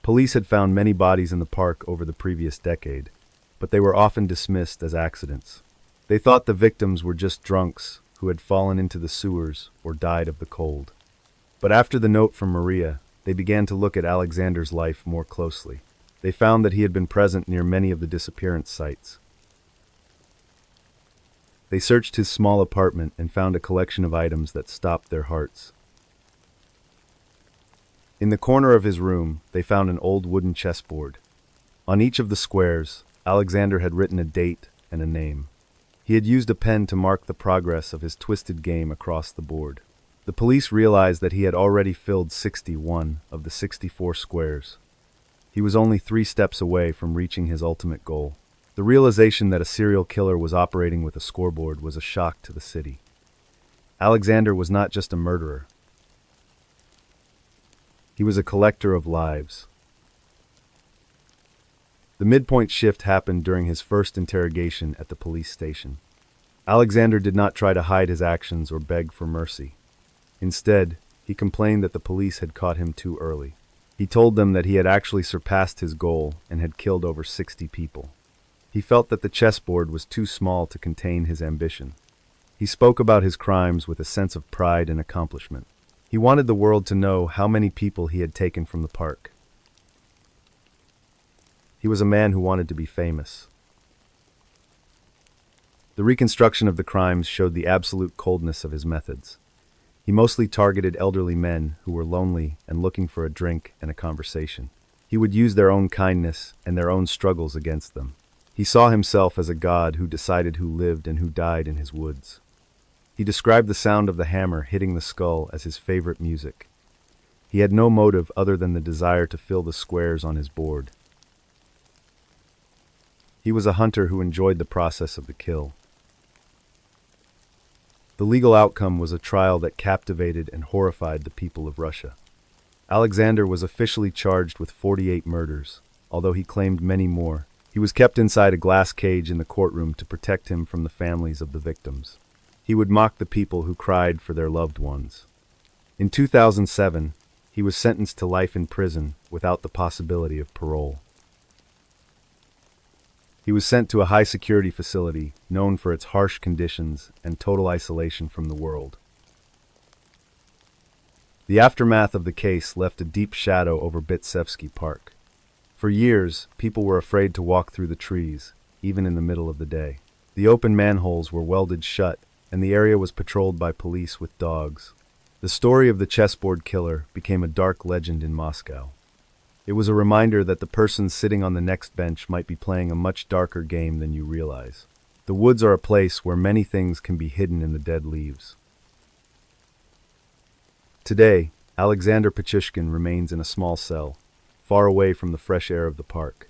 [SPEAKER 1] Police had found many bodies in the park over the previous decade, but they were often dismissed as accidents. They thought the victims were just drunks who had fallen into the sewers or died of the cold. But after the note from Maria, they began to look at Alexander's life more closely. They found that he had been present near many of the disappearance sites. They searched his small apartment and found a collection of items that stopped their hearts. In the corner of his room, they found an old wooden chessboard. On each of the squares, Alexander had written a date and a name. He had used a pen to mark the progress of his twisted game across the board. The police realized that he had already filled 61 of the 64 squares. He was only 3 steps away from reaching his ultimate goal. The realization that a serial killer was operating with a scoreboard was a shock to the city. Alexander was not just a murderer. He was a collector of lives. The midpoint shift happened during his first interrogation at the police station. Alexander did not try to hide his actions or beg for mercy. Instead, he complained that the police had caught him too early. He told them that he had actually surpassed his goal and had killed over 60 people. He felt that the chessboard was too small to contain his ambition. He spoke about his crimes with a sense of pride and accomplishment. He wanted the world to know how many people he had taken from the park. He was a man who wanted to be famous. The reconstruction of the crimes showed the absolute coldness of his methods. He mostly targeted elderly men who were lonely and looking for a drink and a conversation. He would use their own kindness and their own struggles against them. He saw himself as a god who decided who lived and who died in his woods. He described the sound of the hammer hitting the skull as his favorite music. He had no motive other than the desire to fill the squares on his board. He was a hunter who enjoyed the process of the kill. The legal outcome was a trial that captivated and horrified the people of Russia. Alexander was officially charged with 48 murders, although he claimed many more. He was kept inside a glass cage in the courtroom to protect him from the families of the victims. He would mock the people who cried for their loved ones. In 2007, he was sentenced to life in prison without the possibility of parole. He was sent to a high-security facility known for its harsh conditions and total isolation from the world. The aftermath of the case left a deep shadow over Bitsevsky Park. For years, people were afraid to walk through the trees, even in the middle of the day. The open manholes were welded shut, and the area was patrolled by police with dogs. The story of the chessboard killer became a dark legend in Moscow. It was a reminder that the person sitting on the next bench might be playing a much darker game than you realize. The woods are a place where many things can be hidden in the dead leaves. Today, Alexander Pichushkin remains in a small cell, far away from the fresh air of the park.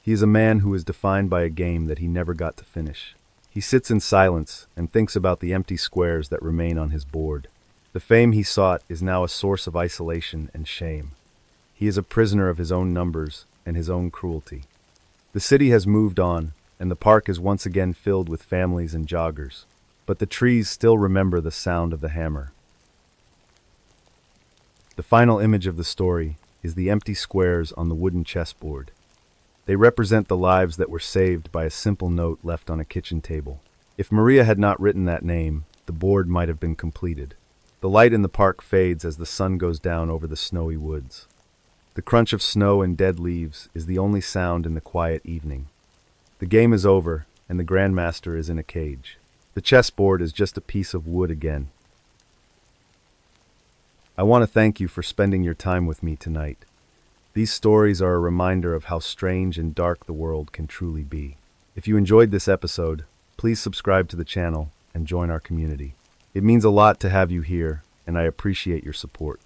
[SPEAKER 1] He is a man who is defined by a game that he never got to finish. He sits in silence and thinks about the empty squares that remain on his board. The fame he sought is now a source of isolation and shame. He is a prisoner of his own numbers and his own cruelty. The city has moved on, and the park is once again filled with families and joggers. But the trees still remember the sound of the hammer. The final image of the story is the empty squares on the wooden chessboard. They represent the lives that were saved by a simple note left on a kitchen table. If Maria had not written that name, the board might have been completed. The light in the park fades as the sun goes down over the snowy woods. The crunch of snow and dead leaves is the only sound in the quiet evening. The game is over, and the Grandmaster is in a cage. The chessboard is just a piece of wood again. I want to thank you for spending your time with me tonight. These stories are a reminder of how strange and dark the world can truly be. If you enjoyed this episode, please subscribe to the channel and join our community. It means a lot to have you here, and I appreciate your support.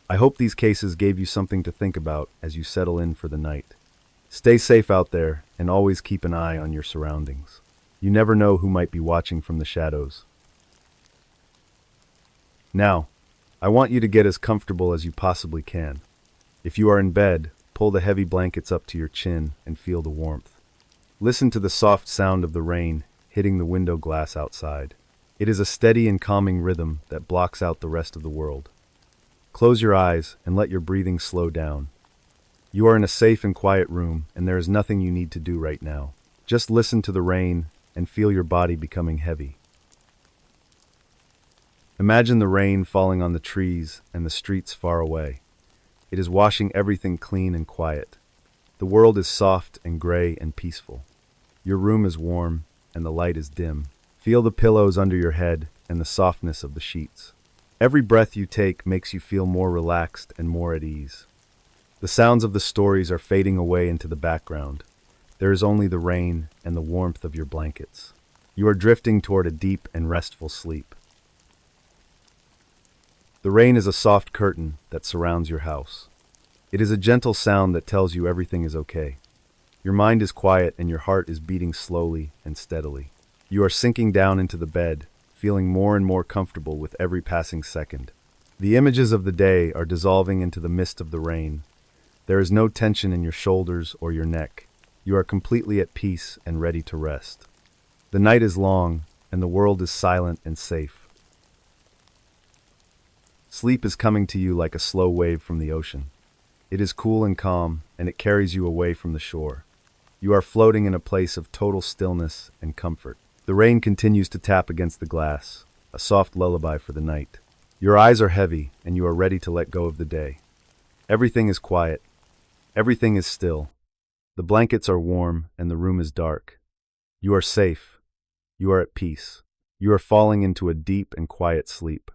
[SPEAKER 1] I hope these cases gave you something to think about as you settle in for the night. Stay safe out there, and always keep an eye on your surroundings. You never know who might be watching from the shadows. Now, I want you to get as comfortable as you possibly can. If you are in bed, pull the heavy blankets up to your chin and feel the warmth. Listen to the soft sound of the rain hitting the window glass outside. It is a steady and calming rhythm that blocks out the rest of the world. Close your eyes and let your breathing slow down. You are in a safe and quiet room, and there is nothing you need to do right now. Just listen to the rain and feel your body becoming heavy. Imagine the rain falling on the trees and the streets far away. It is washing everything clean and quiet. The world is soft and gray and peaceful. Your room is warm and the light is dim. Feel the pillows under your head and the softness of the sheets. Every breath you take makes you feel more relaxed and more at ease. The sounds of the stories are fading away into the background. There is only the rain and the warmth of your blankets. You are drifting toward a deep and restful sleep. The rain is a soft curtain that surrounds your house. It is a gentle sound that tells you everything is okay. Your mind is quiet and your heart is beating slowly and steadily. You are sinking down into the bed, feeling more and more comfortable with every passing second. The images of the day are dissolving into the mist of the rain. There is no tension in your shoulders or your neck. You are completely at peace and ready to rest. The night is long and the world is silent and safe. Sleep is coming to you like a slow wave from the ocean. It is cool and calm, and it carries you away from the shore. You are floating in a place of total stillness and comfort. The rain continues to tap against the glass, a soft lullaby for the night. Your eyes are heavy, and you are ready to let go of the day. Everything is quiet. Everything is still. The blankets are warm, and the room is dark. You are safe. You are at peace. You are falling into a deep and quiet sleep.